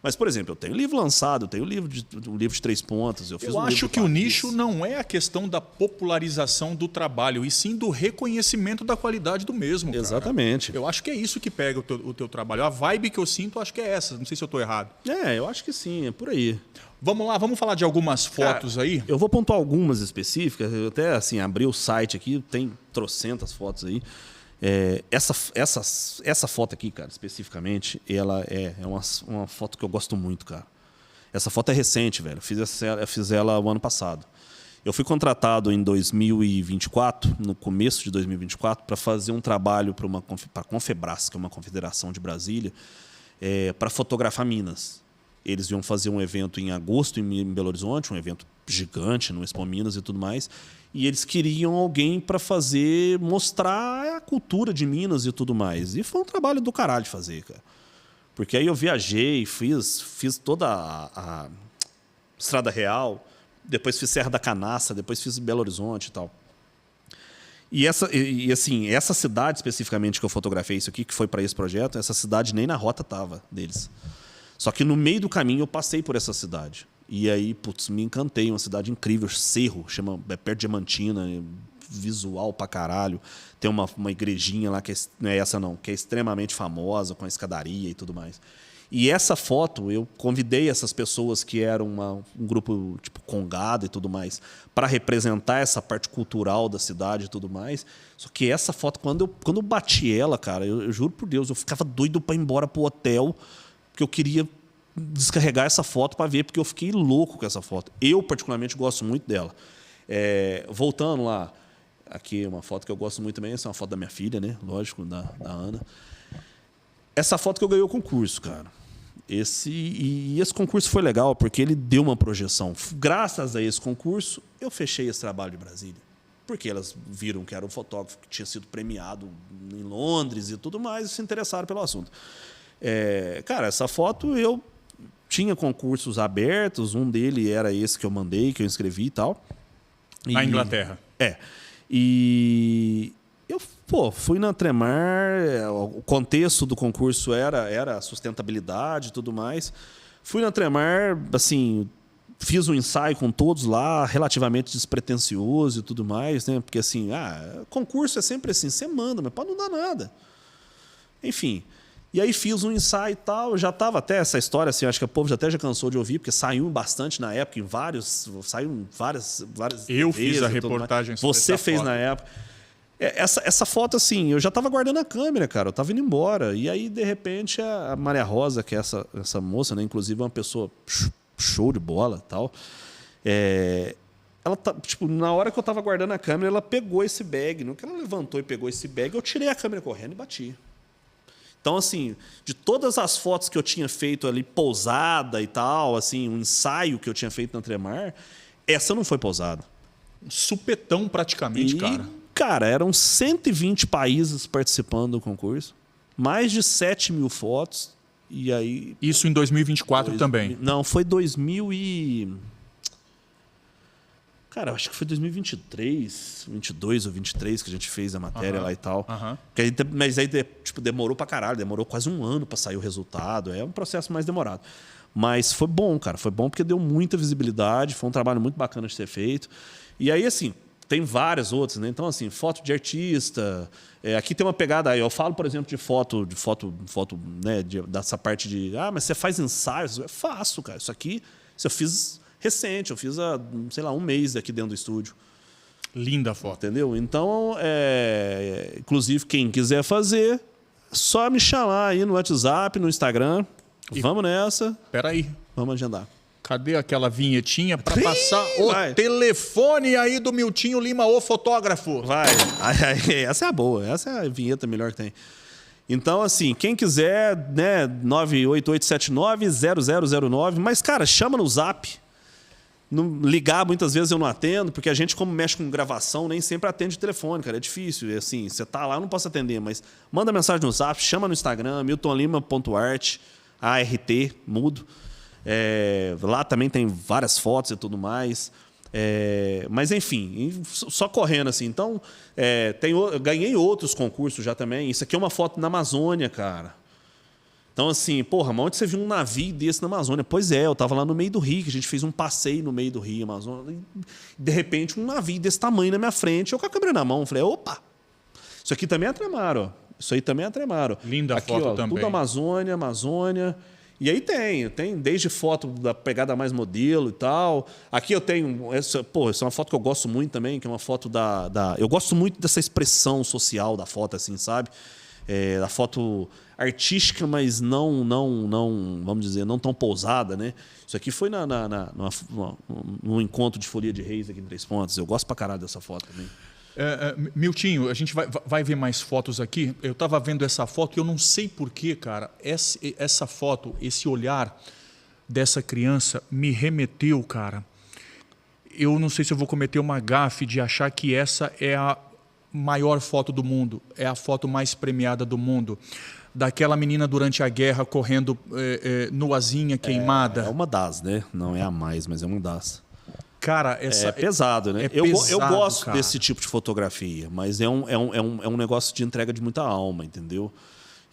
Mas, por exemplo, eu tenho livro lançado, eu tenho um livro de 3 pontos. Eu acho que o nicho não é a questão da popularização do trabalho, e sim do reconhecimento da qualidade do mesmo. Cara. Exatamente. Eu acho que é isso que pega o teu trabalho. A vibe que eu sinto, acho que é essa. Não sei se eu estou errado. Eu acho que sim, é por aí. Vamos lá, vamos falar de algumas fotos aí? Eu vou pontuar algumas específicas. Eu até assim, abri o site aqui, tem trocentas fotos aí. Essa foto aqui, cara, especificamente, ela é uma foto que eu gosto muito, cara. Essa foto é recente, velho. Eu fiz ela o ano passado. Eu fui contratado em 2024, no começo de 2024, para fazer um trabalho para a Confebras, que é uma confederação de Brasília, para fotografar Minas. Eles iam fazer um evento em agosto em Belo Horizonte, um evento gigante no Expo Minas e tudo mais. E eles queriam alguém para mostrar a cultura de Minas e tudo mais. E foi um trabalho do caralho de fazer, cara. Porque aí eu viajei, fiz toda a Estrada Real, depois fiz Serra da Canastra, depois fiz Belo Horizonte e tal. E essa cidade especificamente que eu fotografei isso aqui, que foi para esse projeto, essa cidade nem na rota tava deles. Só que no meio do caminho eu passei por essa cidade. E aí, me encantei. Uma cidade incrível, Cerro, é perto de Diamantina, visual pra caralho. Tem uma igrejinha lá, que não é essa não, que é extremamente famosa, com a escadaria e tudo mais. E essa foto, eu convidei essas pessoas que eram um grupo tipo congado e tudo mais, para representar essa parte cultural da cidade e tudo mais. Só que essa foto, quando eu bati ela, cara, eu juro por Deus, eu ficava doido para ir embora pro hotel, porque eu queria descarregar essa foto para ver, porque eu fiquei louco com essa foto. Eu, particularmente, gosto muito dela. Voltando lá, aqui uma foto que eu gosto muito também, essa é uma foto da minha filha, né? Lógico, da Ana. Essa foto que eu ganhei o concurso, cara. Esse concurso foi legal, porque ele deu uma projeção. Graças a esse concurso, eu fechei esse trabalho de Brasília. Porque elas viram que era um fotógrafo que tinha sido premiado em Londres e tudo mais, e se interessaram pelo assunto. Cara, essa foto eu tinha concursos abertos, um dele era esse que eu mandei, que eu inscrevi e tal. Na Inglaterra. E eu fui na Tremar, o contexto do concurso era sustentabilidade e tudo mais. Fui na Tremar, assim, fiz um ensaio com todos lá, relativamente despretensioso e tudo mais, né? Porque assim, concurso é sempre assim, você manda, mas pode não dar nada. Enfim. E aí fiz um ensaio e tal, já tava até essa história, assim, acho que o povo até já cansou de ouvir, porque saiu bastante na época, saiu várias Eu vezes fiz a e tudo mais. reportagem sobre Você essa fez foto. na época. Essa foto, assim, eu já tava guardando a câmera, cara, eu tava indo embora. E aí, de repente, a Maria Rosa, que é essa moça, né, inclusive é uma pessoa show de bola e tal, ela tipo, na hora que eu tava guardando a câmera, ela pegou esse bag. No que ela levantou e pegou esse bag, eu tirei a câmera correndo e bati. Então, assim, de todas as fotos que eu tinha feito ali, pousada e tal, assim, um ensaio que eu tinha feito na Tremar, essa não foi pousada. Supetão praticamente, Cara, eram 120 países participando do concurso, mais de 7 mil fotos, e aí... Isso em 2024 também. Não, foi 2000 e... Cara, acho que foi 2023, 22 ou 23 que a gente fez a matéria lá e tal. Mas aí tipo, demorou pra caralho, demorou quase um ano pra sair o resultado. É um processo mais demorado. Mas foi bom, cara. Foi bom porque deu muita visibilidade, foi um trabalho muito bacana de ser feito. E aí, assim, tem várias outras, né? Então, assim, foto de artista. Aqui tem uma pegada aí. Eu falo, por exemplo, de foto, né? Dessa parte de. Ah, mas você faz ensaios? Eu faço, cara. Isso eu fiz recente, eu fiz há, sei lá, um mês aqui dentro do estúdio. Linda a foto. Entendeu? Então, inclusive, quem quiser fazer, só me chamar aí no WhatsApp, no Instagram. Vamos nessa. Peraí. Vamos agendar. Cadê aquela vinhetinha para passar vai. o telefone aí do Miltinho Lima, o fotógrafo? Vai. Essa é a boa. Essa é a vinheta melhor que tem. Então, assim, quem quiser, né, 98879-0009. Mas, cara, chama no Zap. Não, ligar, muitas vezes eu não atendo, porque a gente, como mexe com gravação, nem sempre atende o telefone, cara. É difícil. Assim, você tá lá, eu não posso atender, mas manda mensagem no Zap, chama no Instagram, miltonlima.art, ART, mudo. Lá também tem várias fotos e tudo mais. Mas, enfim, só correndo assim. Então, eu ganhei outros concursos já também. Isso aqui é uma foto na Amazônia, cara. Então, assim, porra, mas onde você viu um navio desse na Amazônia? Pois é, eu tava lá no meio do rio, que a gente fez um passeio no meio do rio Amazônia. E, de repente, um navio desse tamanho na minha frente. Eu com a câmera na mão, falei, opa! Isso aqui também é Tremar, ó. Isso aí também é Tremar, ó. Linda aqui, foto ó, também. Tudo Amazônia. E aí tem desde foto da pegada mais modelo e tal. Aqui eu tenho... essa é uma foto que eu gosto muito também, que é uma foto eu gosto muito dessa expressão social da foto, assim, sabe? Da foto artística, mas não, vamos dizer, não tão pousada, né? Isso aqui foi num encontro de Folia de Reis aqui em Três Pontos. Eu gosto pra caralho dessa foto também. Miltinho, a gente vai ver mais fotos aqui. Eu estava vendo essa foto e eu não sei porquê, cara. Essa foto, esse olhar dessa criança me remeteu, cara. Eu não sei se eu vou cometer uma gafe de achar que essa é a maior foto do mundo, é a foto mais premiada do mundo. Daquela menina durante a guerra correndo nuazinha, queimada. É uma das, né? Não é a mais, mas é uma das. Cara, essa é pesado, né? Eu gosto desse tipo de fotografia, mas é um negócio de entrega de muita alma, entendeu?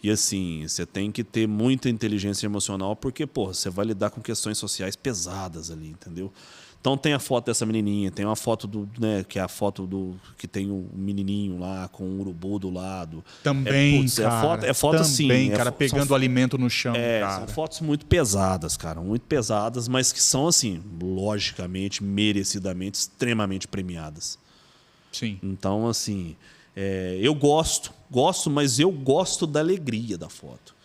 E assim, você tem que ter muita inteligência emocional, porque, porra, você vai lidar com questões sociais pesadas ali, entendeu? Então tem a foto dessa menininha, tem uma foto que é a foto que tem o menininho lá com o urubu do lado. Também, cara. É foto também, assim, cara, pegando alimento no chão, cara. São fotos muito pesadas, cara, muito pesadas, mas que são assim, logicamente, merecidamente, extremamente premiadas. Sim. Então, assim, eu gosto, mas eu gosto da alegria da foto.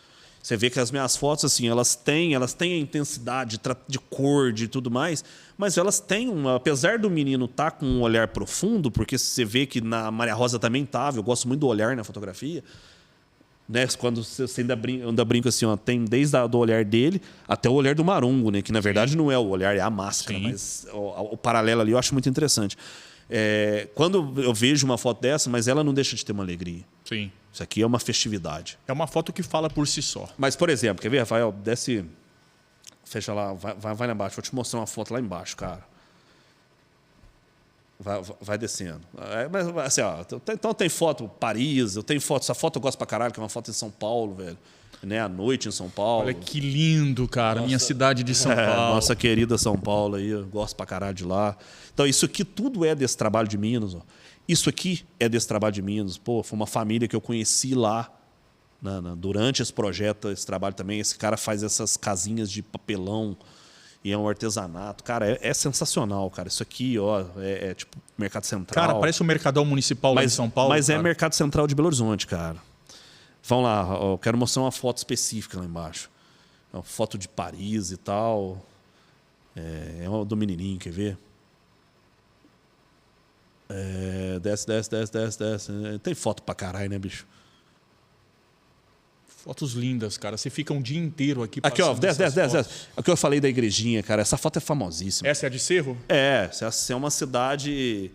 Você vê que as minhas fotos, assim, elas têm a intensidade de cor, de tudo mais, mas elas têm apesar do menino estar com um olhar profundo, porque você vê que na Maria Rosa também estava, eu gosto muito do olhar na fotografia, né? Quando você ainda brinca assim, ó, tem desde o olhar dele até o olhar do Marungo, né? Que na verdade não é o olhar, é a máscara, Sim. Mas o paralelo ali eu acho muito interessante. Quando eu vejo uma foto dessa, mas ela não deixa de ter uma alegria. Sim. Isso aqui é uma festividade. É uma foto que fala por si só. Mas, por exemplo, quer ver, Rafael? Desce, fecha lá, vai lá embaixo. Vou te mostrar uma foto lá embaixo, cara. Vai descendo. Mas, assim, ó, então tem foto Paris, eu tenho foto, essa foto eu gosto pra caralho, que é uma foto em São Paulo, velho. Né? À noite em São Paulo. Olha que lindo, cara. Minha cidade de São Paulo. Nossa querida São Paulo aí, eu gosto pra caralho de lá. Então, isso aqui tudo é desse trabalho de Minas, ó. Isso aqui é desse trabalho de Minas. Pô, foi uma família que eu conheci lá, durante esse projeto, esse trabalho também. Esse cara faz essas casinhas de papelão e é um artesanato. Cara, é sensacional, cara. Isso aqui, ó, é tipo Mercado Central. Cara, parece o Mercadão Municipal lá em São Paulo. Mas cara. É Mercado Central de Belo Horizonte, cara. Vamos lá, eu quero mostrar uma foto específica lá embaixo. Uma foto de Paris e tal. É uma do menininho, quer ver? Desce. Tem foto pra caralho, né, bicho? Fotos lindas, cara. Você fica um dia inteiro aqui Aqui, ó, desce. fotos. Aqui eu falei da igrejinha, cara. Essa foto é famosíssima. Essa é a de Cerro? Essa é uma cidade...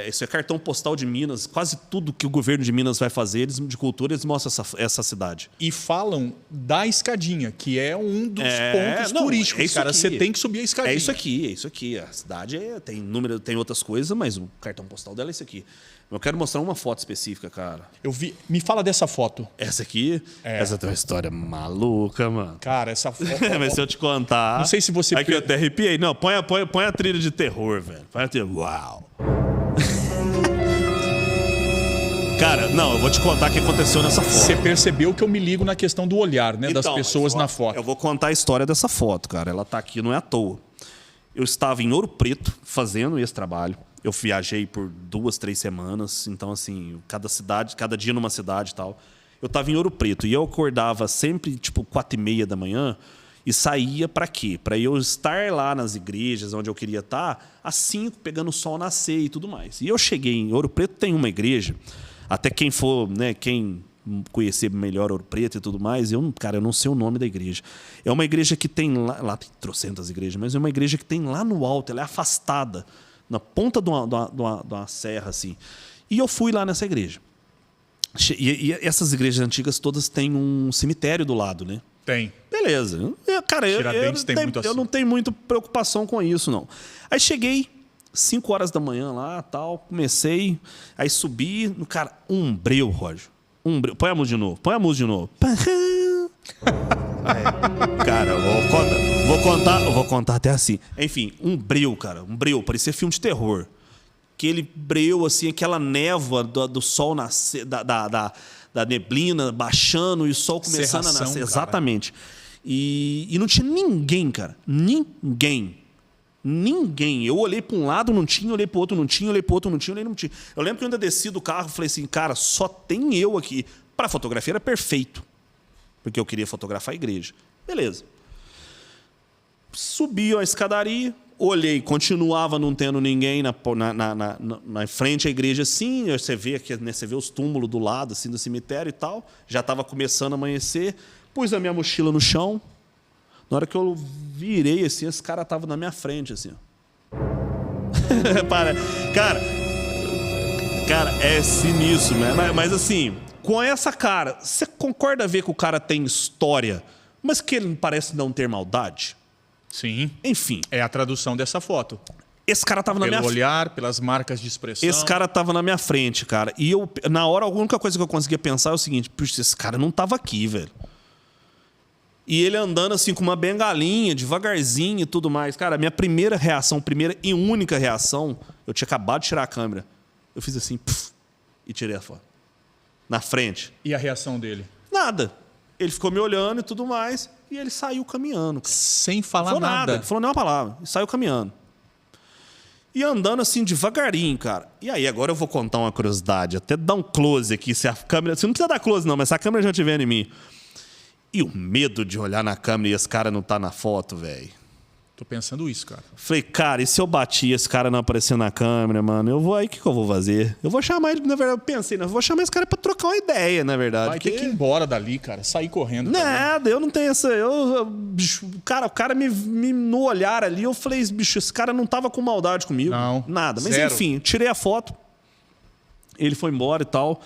isso é cartão postal de Minas. Quase tudo que o governo de Minas vai fazer, de cultura, eles mostram essa cidade. E falam da escadinha, que é um dos pontos turísticos, cara. Você tem que subir a escadinha. É isso aqui. A cidade tem outras coisas, mas o cartão postal dela é isso aqui. Eu quero mostrar uma foto específica, cara. Me fala dessa foto. Essa aqui, essa tem uma história maluca, mano. Cara, essa foto... Mas se eu te contar... Não sei se você... Aqui eu até arrepiei. Não, põe a trilha de terror, velho. Põe a trilha... Uau! Cara, não, eu vou te contar o que aconteceu nessa foto. Você percebeu que eu me ligo na questão do olhar, né? Das pessoas na foto. Eu vou contar a história dessa foto, cara. Ela tá aqui, não é à toa. Eu estava em Ouro Preto fazendo esse trabalho. Eu viajei por 2, 3 semanas. Então, assim, cada dia numa cidade e tal. Eu estava em Ouro Preto e eu acordava sempre, tipo, 4h30 da manhã e saía para quê? Para eu estar lá nas igrejas onde eu queria estar, às 5, pegando o sol nascer e tudo mais. E eu cheguei em Ouro Preto, tem uma igreja... Até quem for, né, quem conhecer melhor Ouro Preto e tudo mais, eu não sei o nome da igreja. É uma igreja que tem lá tem trocentas igrejas, mas é uma igreja que tem lá no alto, ela é afastada, na ponta de uma serra, assim. E eu fui lá nessa igreja. E essas igrejas antigas todas têm um cemitério do lado, né? Tem. Beleza. Cara, eu não tenho muita preocupação com isso, não. Aí cheguei... 5 horas da manhã lá, tal, comecei, aí subi, cara, um breu, Roger. Põe a música de novo. Cara, eu vou contar até assim. Enfim, um breu, parecia filme de terror. Aquele breu, assim, aquela névoa do sol nascer, da neblina baixando e o sol começando a nascer. Cara. Exatamente. E não tinha ninguém, cara. Ninguém. Eu olhei para um lado, não tinha, olhei para o outro, não tinha, olhei para o outro, não tinha, não tinha. Eu lembro que eu ainda desci do carro e falei assim, cara, só tem eu aqui. Para a fotografia era perfeito, porque eu queria fotografar a igreja. Beleza. Subi a escadaria, olhei, continuava não tendo ninguém na frente à igreja assim, você vê aqui, né, você vê os túmulos do lado assim, do cemitério e tal. Já estava começando a amanhecer, pus a minha mochila no chão. Na hora que eu virei, assim, esse cara tava na minha frente, assim. Cara, é sinistro, né? Mas assim, com essa cara, você concorda ver que o cara tem história, mas que ele parece não ter maldade? Sim. Enfim. É a tradução dessa foto. Esse cara tava na minha frente. Pelo olhar, pelas marcas de expressão. Esse cara tava na minha frente, cara. E eu, na hora, a única coisa que eu conseguia pensar é o seguinte: puxa, esse cara não tava aqui, velho. E ele andando assim com uma bengalinha, devagarzinho e tudo mais. Cara, a minha primeira e única reação, eu tinha acabado de tirar a câmera. Eu fiz assim, e tirei a foto. Na frente. E a reação dele? Nada. Ele ficou me olhando e tudo mais, e ele saiu caminhando. Cara. Sem falar nada. Ele falou nenhuma palavra, e saiu caminhando. E andando assim devagarinho, cara. E aí, agora eu vou contar uma curiosidade, até dar um close aqui, se a câmera... Você não precisa dar close não, mas se a câmera já estiver em mim... E o medo de olhar na câmera e esse cara não tá na foto, velho. Tô pensando isso, cara. Falei, cara, e se eu bati esse cara não aparecer na câmera, mano? Eu vou aí, o que eu vou fazer? Eu vou chamar ele, na verdade, eu pensei, eu vou chamar esse cara pra trocar uma ideia, na verdade. Vai ter que ir embora dali, cara. Sair correndo. Nada, eu não tenho essa... bicho, o cara no olhar ali, eu falei, bicho, esse cara não tava com maldade comigo. Não. Nada. Mas zero. Enfim, tirei a foto. Ele foi embora e tal.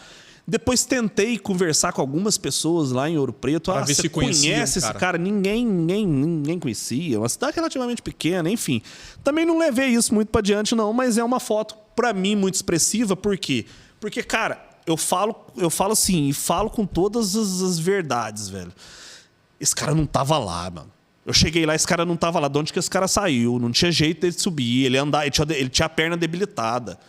Depois tentei conversar com algumas pessoas lá em Ouro Preto. Pra ver se conhece esse cara? Ninguém conhecia. Uma cidade relativamente pequena, enfim. Também não levei isso muito pra diante, não. Mas é uma foto, pra mim, muito expressiva. Por quê? Porque, cara, eu falo assim, e falo com todas as verdades, velho. Esse cara não tava lá, mano. Eu cheguei lá, esse cara não tava lá. De onde que esse cara saiu? Não tinha jeito dele subir. Ele tinha a perna debilitada.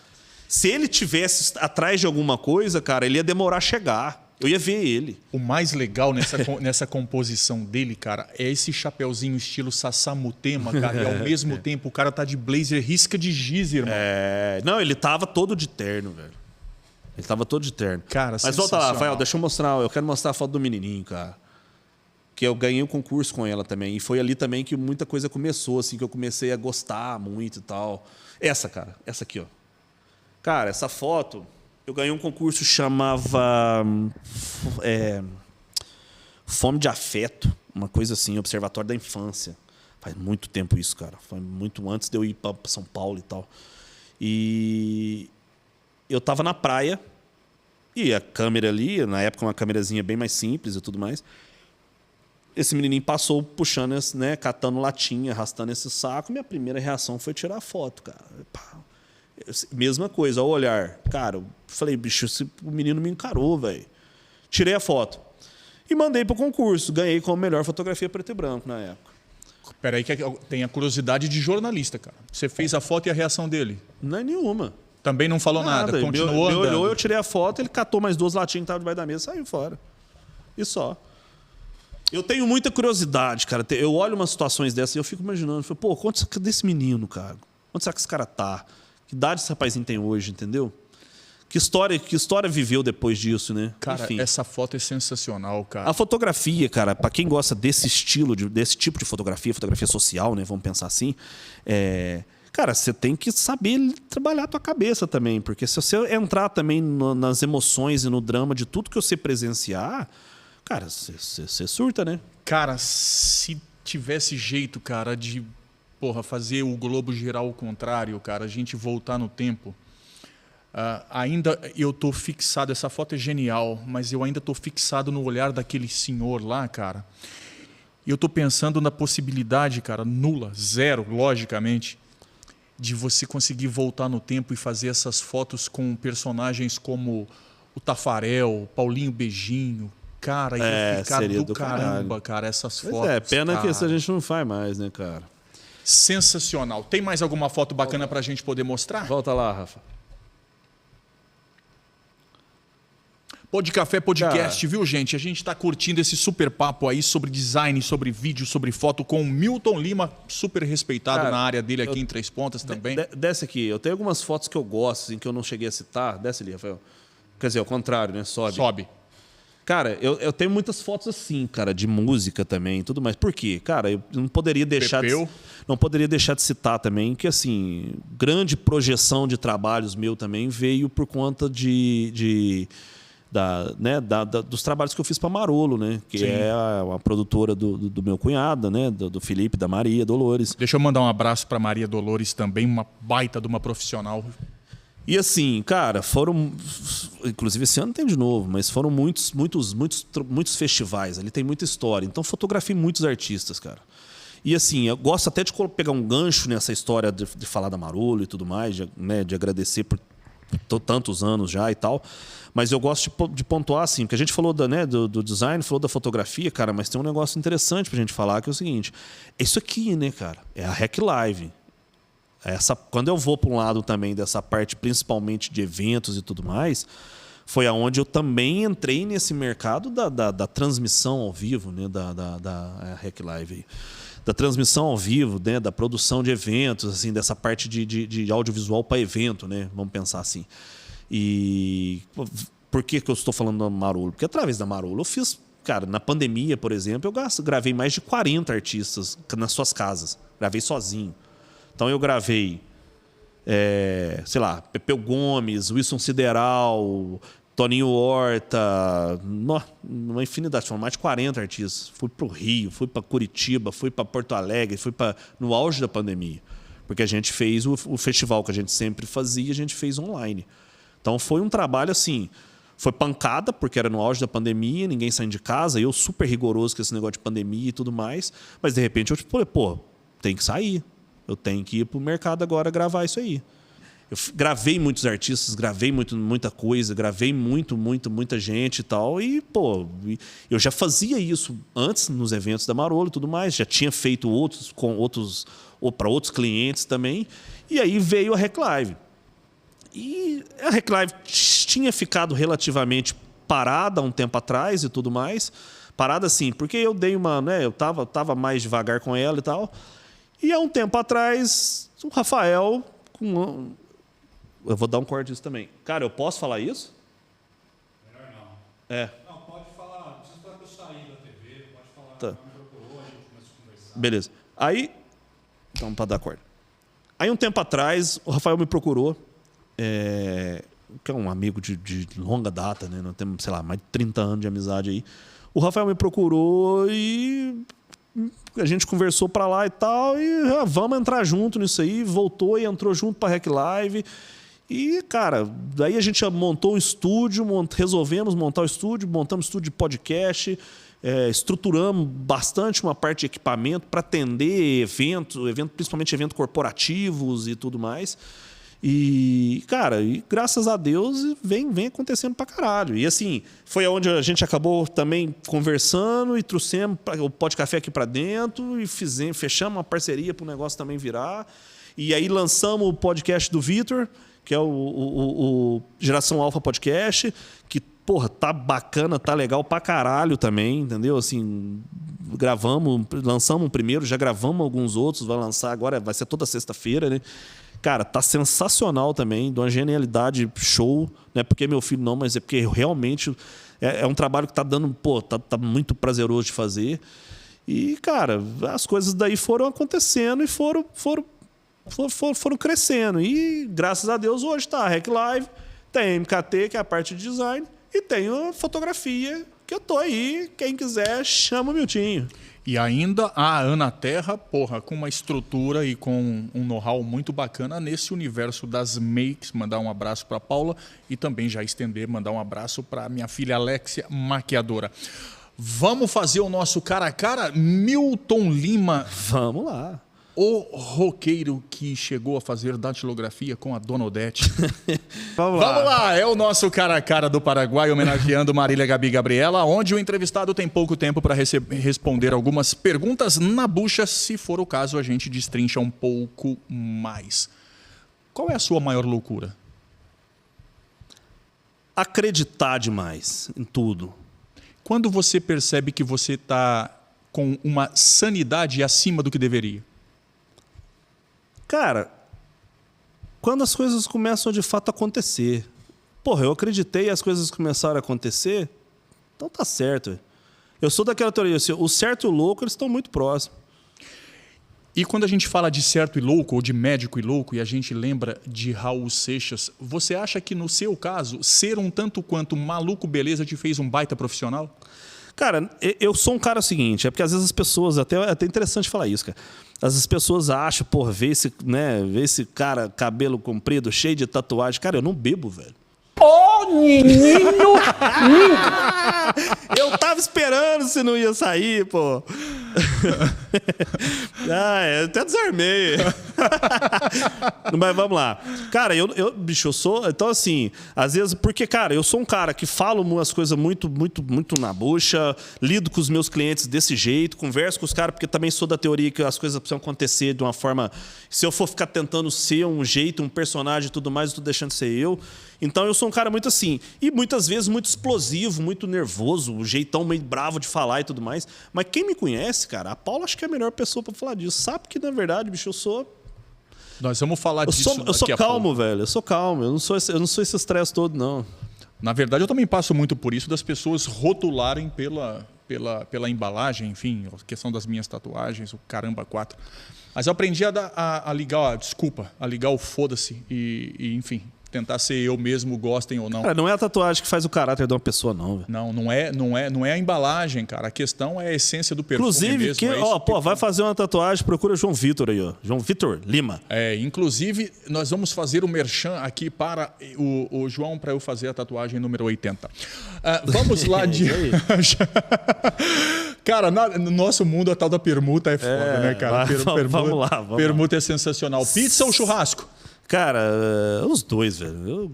Se ele tivesse atrás de alguma coisa, cara, ele ia demorar a chegar. Eu ia ver ele. O mais legal nessa composição dele, cara, é esse chapeuzinho estilo Sassamutema, cara, e ao mesmo tempo o cara tá de blazer risca de giz, irmão. Não, ele tava todo de terno, velho. Ele tava todo de terno. Cara, mas volta lá, Rafael, deixa eu mostrar. Eu quero mostrar a foto do menininho, cara. Que eu ganhei um concurso com ela também. E foi ali também que muita coisa começou, assim, que eu comecei a gostar muito e tal. Essa, cara. Essa aqui, ó. Cara, essa foto... Eu ganhei um concurso chamava Fome de Afeto, uma coisa assim, Observatório da Infância. Faz muito tempo isso, cara. Foi muito antes de eu ir para São Paulo e tal. E eu tava na praia e a câmera ali, na época uma câmerazinha bem mais simples e tudo mais. Esse menininho passou puxando, né, catando latinha, arrastando esse saco. Minha primeira reação foi tirar foto, cara. Pá. Mesma coisa, ao olhar. Cara, eu falei, bicho, o menino me encarou, velho. Tirei a foto. E mandei pro concurso. Ganhei como melhor fotografia preto e branco na época. Peraí, que tem a curiosidade de jornalista, cara. Você fez a foto e a reação dele? Não é nenhuma. Também não falou nada, continuou andando. Ele olhou, eu tirei a foto, ele catou mais 2 latinhas que estavam debaixo da mesa e saiu fora. E só. Eu tenho muita curiosidade, cara. Eu olho umas situações dessas e eu fico imaginando. Pô, cadê esse menino, cara? Onde será que esse cara tá? Que idade esse rapazinho tem hoje, entendeu? Que história viveu depois disso, né? Cara, enfim. Essa foto é sensacional, cara. A fotografia, cara, para quem gosta desse estilo, desse tipo de fotografia social, né? Vamos pensar assim. Cara, você tem que saber trabalhar a tua cabeça também. Porque se você entrar também nas emoções e no drama de tudo que você presenciar, cara, você surta, né? Cara, se tivesse jeito, cara, de... fazer o globo girar ao contrário, cara, a gente voltar no tempo. Ainda eu tô fixado, essa foto é genial, mas eu ainda tô fixado no olhar daquele senhor lá, cara. E eu tô pensando na possibilidade, cara, nula, zero, logicamente, de você conseguir voltar no tempo e fazer essas fotos com personagens como o Tafarel, Paulinho Beijinho. Cara, ia ficar do caramba, cara, essas fotos. Pena cara. que isso a gente não faz mais, né, cara? Sensacional. Tem mais alguma foto bacana para a gente poder mostrar? Volta lá, Rafa. Pô de Café Podcast, viu, gente? A gente está curtindo esse super papo aí sobre design, sobre vídeo, sobre foto com o Milton Lima, super respeitado na área dele aqui em Três Pontas também. Desce aqui. Eu tenho algumas fotos que eu gosto, assim, que eu não cheguei a citar. Desce ali, Rafael. Quer dizer, ao contrário, né? Sobe. Cara, eu tenho muitas fotos assim, cara, de música também e tudo mais. Por quê? Cara, eu não poderia deixar de citar também que, assim, grande projeção de trabalhos meu também veio por conta dos trabalhos que eu fiz para Marolo, né? Que Sim. É a produtora do meu cunhado, né? Do Felipe, da Maria Dolores. Deixa eu mandar um abraço para Maria Dolores também, uma baita de uma profissional. E assim, cara, inclusive esse ano tem de novo, mas foram muitos festivais, ali tem muita história. Então fotografei muitos artistas, cara. E assim, eu gosto até de pegar um gancho nessa história de falar da Marolo e tudo mais, de agradecer por tantos anos já e tal. Mas eu gosto de pontuar assim, porque a gente falou do design, falou da fotografia, cara, mas tem um negócio interessante pra gente falar, que é o seguinte. Isso aqui, né, cara, é a Rec Live. Quando eu vou para um lado também dessa parte, principalmente de eventos e tudo mais, foi aonde eu também entrei nesse mercado da transmissão ao vivo, né, da Rec Live. Da transmissão ao vivo, né, da produção de eventos, assim, dessa parte de audiovisual para evento, né, vamos pensar assim. E por que eu estou falando da Marolo? Porque através da Marolo eu fiz, cara, na pandemia, por exemplo, eu gravei mais de 40 artistas nas suas casas. Gravei sozinho. Então eu gravei, sei lá, Pepeu Gomes, Wilson Sideral, Toninho Horta, uma infinidade, foram mais de 40 artistas. Fui para o Rio, fui para Curitiba, fui para Porto Alegre, no auge da pandemia. Porque a gente fez o festival que a gente sempre fazia, a gente fez online. Então foi um trabalho assim, foi pancada, porque era no auge da pandemia, ninguém saindo de casa, eu super rigoroso com esse negócio de pandemia e tudo mais, mas de repente eu falei, tem que sair. Eu tenho que ir para o mercado agora gravar isso aí. Eu gravei muitos artistas, gravei muita coisa, gravei muita gente e tal. E, eu já fazia isso antes nos eventos da Marolo e tudo mais. Já tinha feito para outros clientes também. E aí veio a Rec Live. E a Rec Live tinha ficado relativamente parada há um tempo atrás e tudo mais. Parada assim, porque eu dei uma, né, eu tava mais devagar com ela e tal. E há um tempo atrás, o Rafael, eu vou dar um corte disso também. Cara, eu posso falar isso? Melhor não. É. Não, pode falar, não precisa falar que eu saí da TV, pode falar Tá. que me procurou, a gente começou a conversar. Beleza. Aí, então, para dar corte. Aí, um tempo atrás, o Rafael me procurou, que é um amigo de longa data, né? Nós temos, sei lá, mais de 30 anos de amizade aí. O Rafael me procurou e a gente conversou para lá e tal, e vamos entrar junto nisso aí. Voltou e entrou junto para a Rec Live. E, cara, daí a gente montou o estúdio, resolvemos montar o estúdio, montamos estúdio de podcast, estruturamos bastante uma parte de equipamento para atender eventos, principalmente eventos corporativos e tudo mais. E, cara, graças a Deus vem acontecendo pra caralho. E assim, foi onde a gente acabou também conversando e trouxemos o Pod Café aqui pra dentro e fechamos uma parceria pro negócio também virar. E aí lançamos o podcast do Vitor, que é o Geração Alpha Podcast, que, porra, tá bacana, tá legal pra caralho também, entendeu? Assim, lançamos o primeiro, já gravamos alguns outros, vai lançar agora, vai ser toda sexta-feira, né? Cara, tá sensacional também, de uma genialidade show, não é porque é meu filho não, mas é porque realmente é um trabalho que tá dando, pô, tá muito prazeroso de fazer. E, cara, as coisas daí foram acontecendo e foram crescendo. E, graças a Deus, hoje tá a Rec Live, tem a MKT, que é a parte de design, e tem a fotografia, que eu tô aí, quem quiser, chama o Miltinho. E ainda a Ana Terra, porra, com uma estrutura e com um know-how muito bacana nesse universo das makes. Mandar um abraço para Paula e também já mandar um abraço para minha filha Alexia, maquiadora. Vamos fazer o nosso cara a cara? Milton Lima. Vamos lá. O roqueiro que chegou a fazer datilografia com a Dona Odete. Vamos lá, é o nosso cara a cara do Paraguai, homenageando Marília Gabi Gabriela, onde o entrevistado tem pouco tempo para responder algumas perguntas na bucha. Se for o caso, a gente destrincha um pouco mais. Qual é a sua maior loucura? Acreditar demais em tudo. Quando você percebe que você está com uma sanidade acima do que deveria? Cara, quando as coisas começam de fato a acontecer. Porra, eu acreditei e as coisas começaram a acontecer, então tá certo. Eu sou daquela teoria, assim, o certo e o louco, eles estão muito próximos. E quando a gente fala de certo e louco, ou de médico e louco, e a gente lembra de Raul Seixas, você acha que no seu caso, ser um tanto quanto maluco beleza te fez um baita profissional? Cara, eu sou um cara seguinte, é porque às vezes as pessoas, até interessante falar isso, cara. Às vezes as pessoas acham, porra, vê esse cara, cabelo comprido, cheio de tatuagem. Cara, eu não bebo, velho. Ô, menino! Eu tava esperando se não ia sair, pô. Eu até desarmei. Mas vamos lá. Cara, bicho, eu sou... Então, assim, às vezes... Porque, cara, eu sou um cara que falo umas coisas muito na bucha, lido com os meus clientes desse jeito, converso com os caras, porque também sou da teoria que as coisas precisam acontecer de uma forma... Se eu for ficar tentando ser um jeito, um personagem e tudo mais, eu tô deixando de ser eu. Então, eu sou um cara muito assim. E muitas vezes muito explosivo, muito nervoso, um jeitão meio bravo de falar e tudo mais. Mas quem me conhece, cara, a Paula acho que é a melhor pessoa pra falar disso. Sabe que, na verdade, bicho, eu sou... Nós vamos falar disso daqui a pouco. Eu sou calmo, velho. Eu sou calmo. Eu não sou esse estresse todo, não. Na verdade, eu também passo muito por isso das pessoas rotularem pela embalagem, enfim, a questão das minhas tatuagens, o caramba 4. Mas eu aprendi a ligar, a ligar o foda-se e, enfim, tentar ser eu mesmo, gostem ou não. Cara, não é a tatuagem que faz o caráter de uma pessoa, não, velho. Não é a embalagem, cara. A questão é a essência do perfume. Inclusive, mesmo, vai fazer uma tatuagem, procura João Vitor aí, ó. João Vitor Lima. Inclusive, nós vamos fazer o merchan aqui para o João, para eu fazer a tatuagem número 80. Vamos lá de... Cara, no nosso mundo a tal da permuta é foda, né, cara? Vamos lá. Permuta é sensacional. Pizza ou churrasco? Cara, os dois, velho. Eu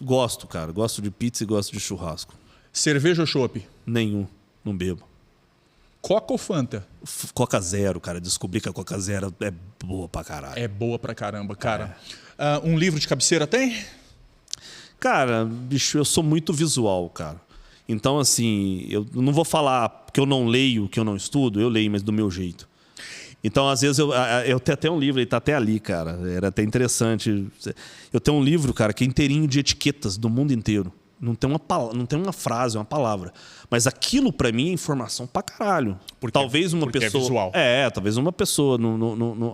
gosto, cara. Gosto de pizza e gosto de churrasco. Cerveja ou chopp? Nenhum. Não bebo. Coca ou Fanta? Coca Zero, cara. Descobri que a Coca Zero é boa pra caralho. É boa pra caramba, cara. Um livro de cabeceira tem? Cara, bicho, eu sou muito visual, cara. Então, assim, eu não vou falar que eu não leio, que eu não estudo, eu leio, mas do meu jeito. Então, às vezes, eu tenho até um livro, ele tá até ali, cara. Era até interessante. Eu tenho um livro, cara, que é inteirinho de etiquetas do mundo inteiro. Não tem uma frase, uma palavra. Mas aquilo, pra mim, é informação pra caralho. Talvez uma porque pessoa. É visual. Talvez uma pessoa.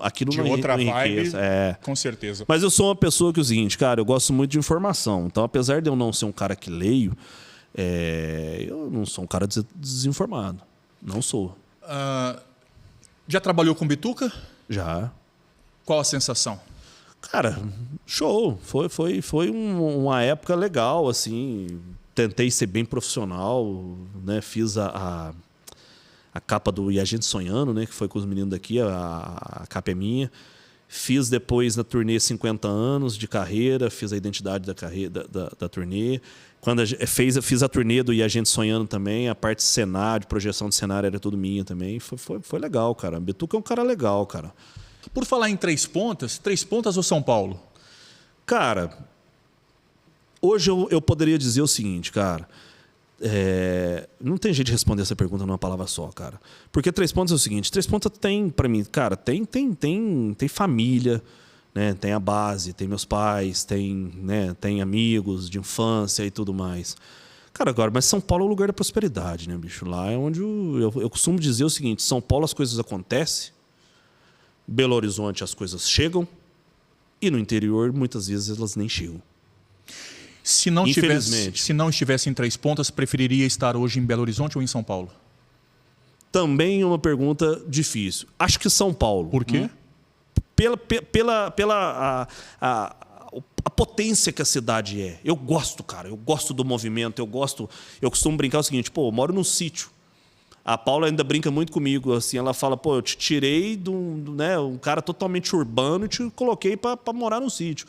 Aquilo De não outra não vibe, enriqueça. com certeza. Mas eu sou uma pessoa que é o seguinte, cara, eu gosto muito de informação. Então, apesar de eu não ser um cara que leio, eu não sou um cara desinformado. Não sou. Já trabalhou com bituca? Já. Qual a sensação? Cara, show. Foi uma época legal, assim. Tentei ser bem profissional, né? Fiz a capa do E a Gente Sonhando, né? Que foi com os meninos daqui, a capa é minha. Fiz depois na turnê 50 anos de carreira, fiz a identidade da carreira da turnê. Quando fiz a turnê do E a Gente Sonhando também, a parte de cenário, projeção de cenário era tudo minha também. Foi legal, cara. Bituca é um cara legal, cara. Por falar em Três Pontas ou São Paulo? Cara, hoje eu poderia dizer o seguinte, cara. Não tem jeito de responder essa pergunta numa palavra só, cara. Porque Três Pontas é o seguinte: Três Pontas tem, pra mim, cara, tem família, né? Tem a base, tem meus pais, tem amigos de infância e tudo mais. Cara, agora, mas São Paulo é o lugar da prosperidade, né, bicho? Lá é onde eu costumo dizer o seguinte: São Paulo as coisas acontecem, Belo Horizonte as coisas chegam, e no interior muitas vezes elas nem chegam. Se não estivesse em Três Pontas, preferiria estar hoje em Belo Horizonte ou em São Paulo? Também é uma pergunta difícil. Acho que São Paulo. Por quê? Pela a potência que a cidade é. Eu gosto, cara. Eu gosto do movimento. Eu costumo brincar o seguinte: pô, eu moro num sítio. A Paula ainda brinca muito comigo, assim, ela fala: pô, eu te tirei de um cara totalmente urbano e te coloquei para morar num sítio.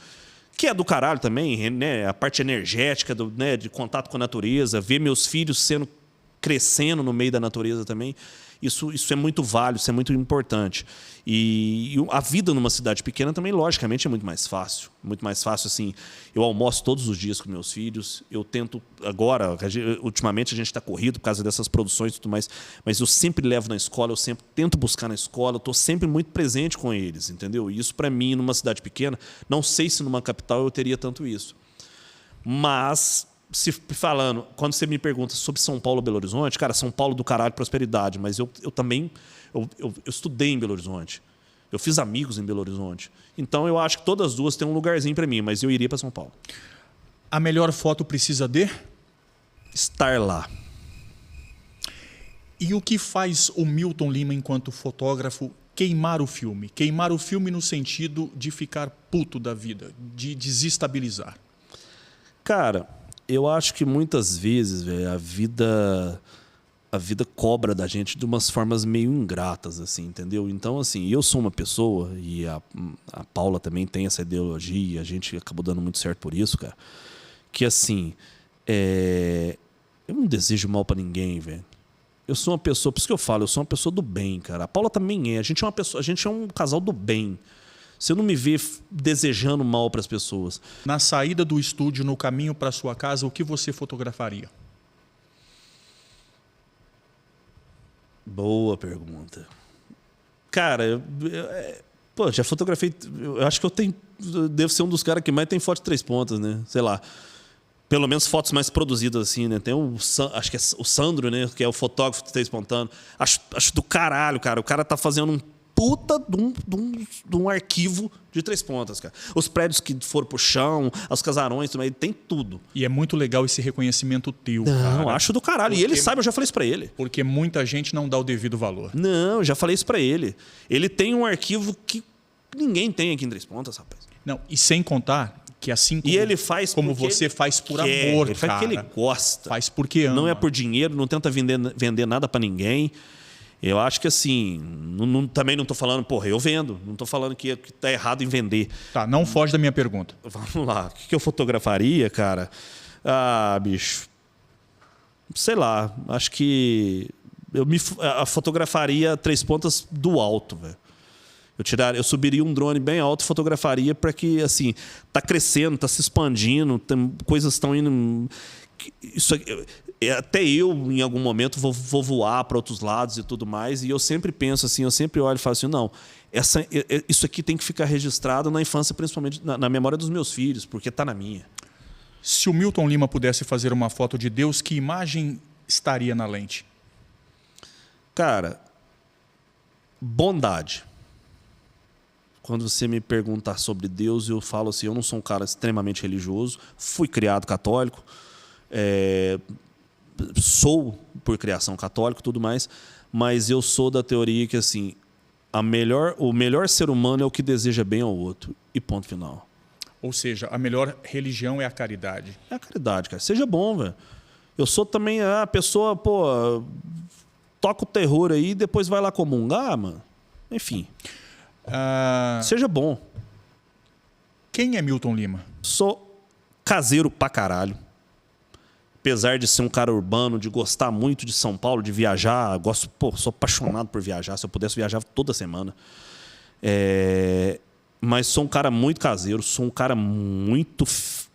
Que é do caralho também, né? A parte energética de contato com a natureza, ver meus filhos crescendo no meio da natureza também. Isso é muito válido, isso é muito importante. E a vida numa cidade pequena também, logicamente, é muito mais fácil. Muito mais fácil, assim. Eu almoço todos os dias com meus filhos. Eu tento, agora, ultimamente a gente está corrido por causa dessas produções e tudo mais, mas eu sempre levo na escola, eu sempre tento buscar na escola, eu estou sempre muito presente com eles, entendeu? E isso, para mim, numa cidade pequena, não sei se numa capital eu teria tanto isso. Mas, falando, quando você me pergunta sobre São Paulo ou Belo Horizonte, cara, São Paulo do caralho, prosperidade, mas eu também eu estudei em Belo Horizonte. Eu fiz amigos em Belo Horizonte. Então eu acho que todas as duas têm um lugarzinho para mim, mas eu iria para São Paulo. A melhor foto precisa de? Estar lá. E o que faz o Milton Lima, enquanto fotógrafo, queimar o filme? Queimar o filme no sentido de ficar puto da vida, de desestabilizar. Cara, eu acho que muitas vezes, velho, a vida cobra da gente de umas formas meio ingratas, assim, entendeu? Então, assim, eu sou uma pessoa, e a Paula também tem essa ideologia, e a gente acabou dando muito certo por isso, cara, que, assim, eu não desejo mal pra ninguém, velho. Eu sou uma pessoa, por isso que eu falo, eu sou uma pessoa do bem, cara. A Paula também é. A gente é um casal do bem. Você não me vê desejando mal para as pessoas. Na saída do estúdio, no caminho para sua casa, o que você fotografaria? Boa pergunta. Cara, pô, já fotografei. Eu acho que devo ser um dos caras que mais tem foto de 3 pontas, né? Sei lá. Pelo menos fotos mais produzidas, assim, né? Tem acho que é o Sandro, né? Que é o fotógrafo de 3 pontando. Acho do caralho, cara. O cara tá fazendo um puta de um arquivo de 3 pontas, cara. Os prédios que foram pro chão, os casarões, também, tem tudo. E é muito legal esse reconhecimento teu, Não, cara. acho do caralho. E ele sabe, eu já falei isso pra ele. Porque muita gente não dá o devido valor. Não, eu já falei isso pra ele. Ele tem um arquivo que ninguém tem aqui em 3 pontas, rapaz. Não, e sem contar que assim como, e ele faz como você faz por amor, ele faz cara. porque ele gosta. Faz porque ama. Não é por dinheiro, não tenta vender nada pra ninguém. Eu acho que assim, também não estou falando, porra, eu vendo. Não estou falando que está errado em vender. Tá, não foge da minha pergunta. Vamos lá. O que eu fotografaria, cara? Ah, bicho. Sei lá. Acho que eu fotografaria 3 pontas do alto, velho. Eu subiria um drone bem alto e fotografaria para que, assim, tá crescendo, tá se expandindo, coisas estão indo... Isso até eu, em algum momento, vou voar para outros lados e tudo mais. E eu sempre penso assim, eu sempre olho e falo assim, não, isso aqui tem que ficar registrado na infância, principalmente na memória dos meus filhos, porque está na minha. Se o Milton Lima pudesse fazer uma foto de Deus, que imagem estaria na lente? Cara, bondade. Quando você me perguntar sobre Deus, eu falo assim, eu não sou um cara extremamente religioso, fui criado católico, sou por criação católica e tudo mais, mas eu sou da teoria que assim, o melhor ser humano é o que deseja bem ao outro, e ponto final. Ou seja, a melhor religião é a caridade. É a caridade, cara. Seja bom, velho. Eu sou também a pessoa, pô, toca o terror aí e depois vai lá comungar, mano. Enfim. Seja bom. Quem é Milton Lima? Sou caseiro pra caralho. Apesar de ser um cara urbano, de gostar muito de São Paulo, de viajar, sou apaixonado por viajar. Se eu pudesse, viajar toda semana. Mas sou um cara muito caseiro, sou um cara muito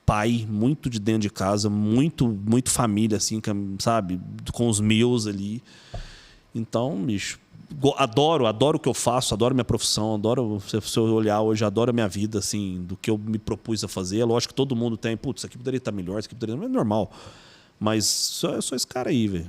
pai, muito de dentro de casa, muito família, assim, sabe? Com os meus ali. Então, bicho, adoro o que eu faço, adoro minha profissão, adoro, se eu olhar hoje, adoro a minha vida, assim, do que eu me propus a fazer. É lógico que todo mundo tem, putz, isso aqui poderia estar melhor, isso aqui poderia... É normal. Mas eu sou esse cara aí, velho.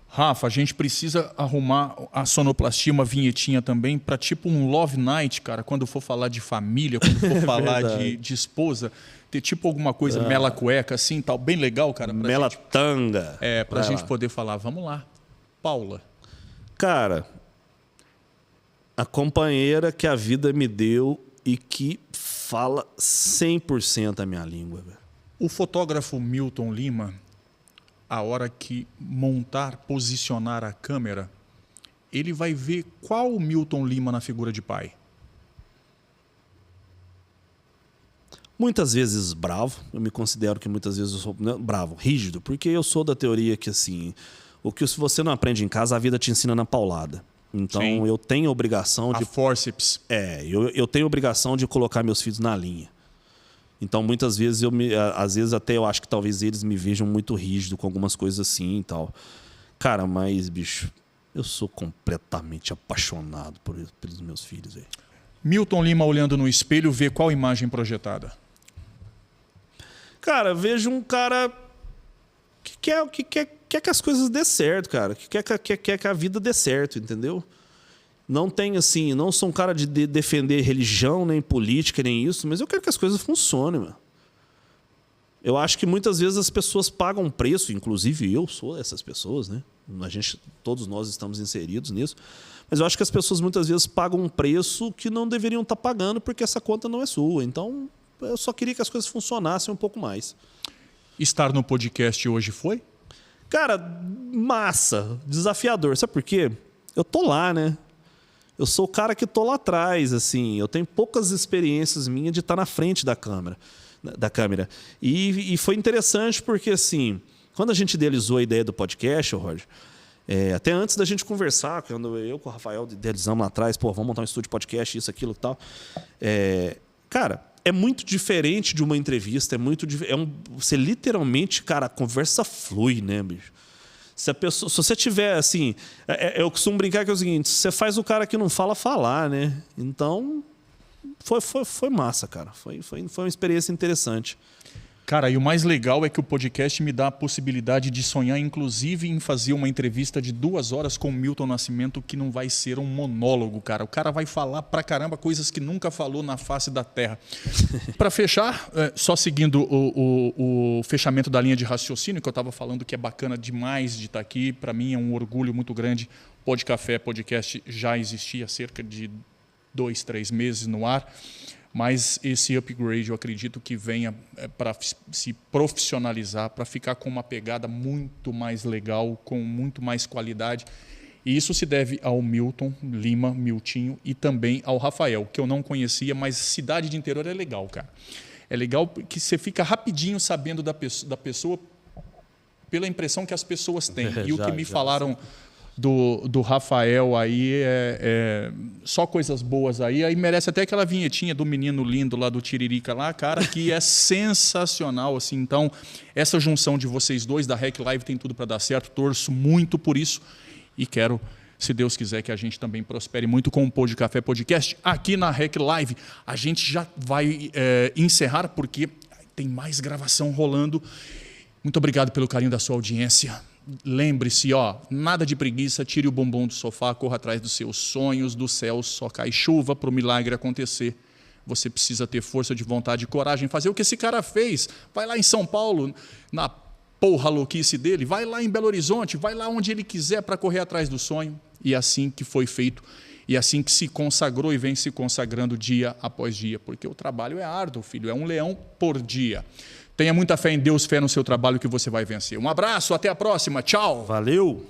Rafa, a gente precisa arrumar a sonoplastia, uma vinhetinha também, para tipo um Love Night, cara, quando for falar de família, quando for falar de esposa, ter tipo alguma coisa mela cueca, assim, tal, bem legal, cara. Mela tanga. Pra gente poder falar. Vamos lá. Paula. Cara, a companheira que a vida me deu e que fala 100% a minha língua, velho. O fotógrafo Milton Lima, a hora que montar, posicionar a câmera, ele vai ver qual o Milton Lima na figura de pai? Muitas vezes bravo, eu me considero que muitas vezes eu sou bravo, rígido, porque eu sou da teoria que assim, o que se você não aprende em casa, a vida te ensina na paulada. Então Sim. eu tenho a obrigação de... A forceps. Eu tenho a obrigação de colocar meus filhos na linha. Então, muitas vezes, às vezes até eu acho que talvez eles me vejam muito rígido com algumas coisas assim e tal. Cara, mas, bicho, eu sou completamente apaixonado pelos meus filhos. Véio. Milton Lima olhando no espelho, vê qual imagem projetada? Cara, vejo um cara que quer que as coisas dê certo, cara. Que quer que a vida dê certo, entendeu? Não tem assim, não sou um cara de defender religião, nem política, nem isso, mas eu quero que as coisas funcionem, mano. Eu acho que muitas vezes as pessoas pagam um preço, inclusive eu sou essas pessoas, né? Todos nós estamos inseridos nisso. Mas eu acho que as pessoas muitas vezes pagam um preço que não deveriam estar pagando porque essa conta não é sua. Então, eu só queria que as coisas funcionassem um pouco mais. Estar no podcast hoje foi? Cara, massa, desafiador. Sabe por quê? Eu tô lá, né? Eu sou o cara que tô lá atrás, assim. Eu tenho poucas experiências minhas de estar na frente da câmera. E foi interessante porque, assim, quando a gente idealizou a ideia do podcast, Roger, até antes da gente conversar, quando eu com o Rafael idealizamos lá atrás, pô, vamos montar um estúdio de podcast, isso, aquilo e tal. Cara, é muito diferente de uma entrevista, você literalmente, cara, a conversa flui, né, bicho? Se você tiver, assim... eu costumo brincar que é o seguinte, você faz o cara que não fala falar, né? Então, foi massa, cara. Foi uma experiência interessante. Cara, e o mais legal é que o podcast me dá a possibilidade de sonhar, inclusive, em fazer uma entrevista de 2 horas com o Milton Nascimento, que não vai ser um monólogo, cara. O cara vai falar pra caramba coisas que nunca falou na face da Terra. Para fechar, só seguindo o fechamento da linha de raciocínio, que eu estava falando que é bacana demais de estar aqui, para mim é um orgulho muito grande. Pod Café Podcast já existia há cerca de 2, 3 meses no ar. Mas esse upgrade eu acredito que venha para se profissionalizar, para ficar com uma pegada muito mais legal, com muito mais qualidade. E isso se deve ao Milton Lima, Miltinho, e também ao Rafael, que eu não conhecia, mas cidade de interior é legal, cara. É legal que você fica rapidinho sabendo da pessoa pela impressão que as pessoas têm. E o que me falaram do Rafael aí, só coisas boas aí. Aí merece até aquela vinhetinha do menino lindo lá do Tiririca lá, cara, que é sensacional, assim. Então, essa junção de vocês dois da REC Live tem tudo para dar certo. Torço muito por isso e quero, se Deus quiser, que a gente também prospere muito com o Pô de Café Podcast aqui na REC Live. A gente já vai encerrar porque tem mais gravação rolando. Muito obrigado pelo carinho da sua audiência. Lembre-se, nada de preguiça, tire o bumbum do sofá, corra atrás dos seus sonhos, do céu só cai chuva para o milagre acontecer. Você precisa ter força de vontade e coragem, fazer o que esse cara fez. Vai lá em São Paulo, na porra louquice dele, vai lá em Belo Horizonte, vai lá onde ele quiser para correr atrás do sonho. E assim que foi feito, e assim que se consagrou e vem se consagrando dia após dia, porque o trabalho é árduo, filho, é um leão por dia. Tenha muita fé em Deus, fé no seu trabalho que você vai vencer. Um abraço, até a próxima. Tchau. Valeu!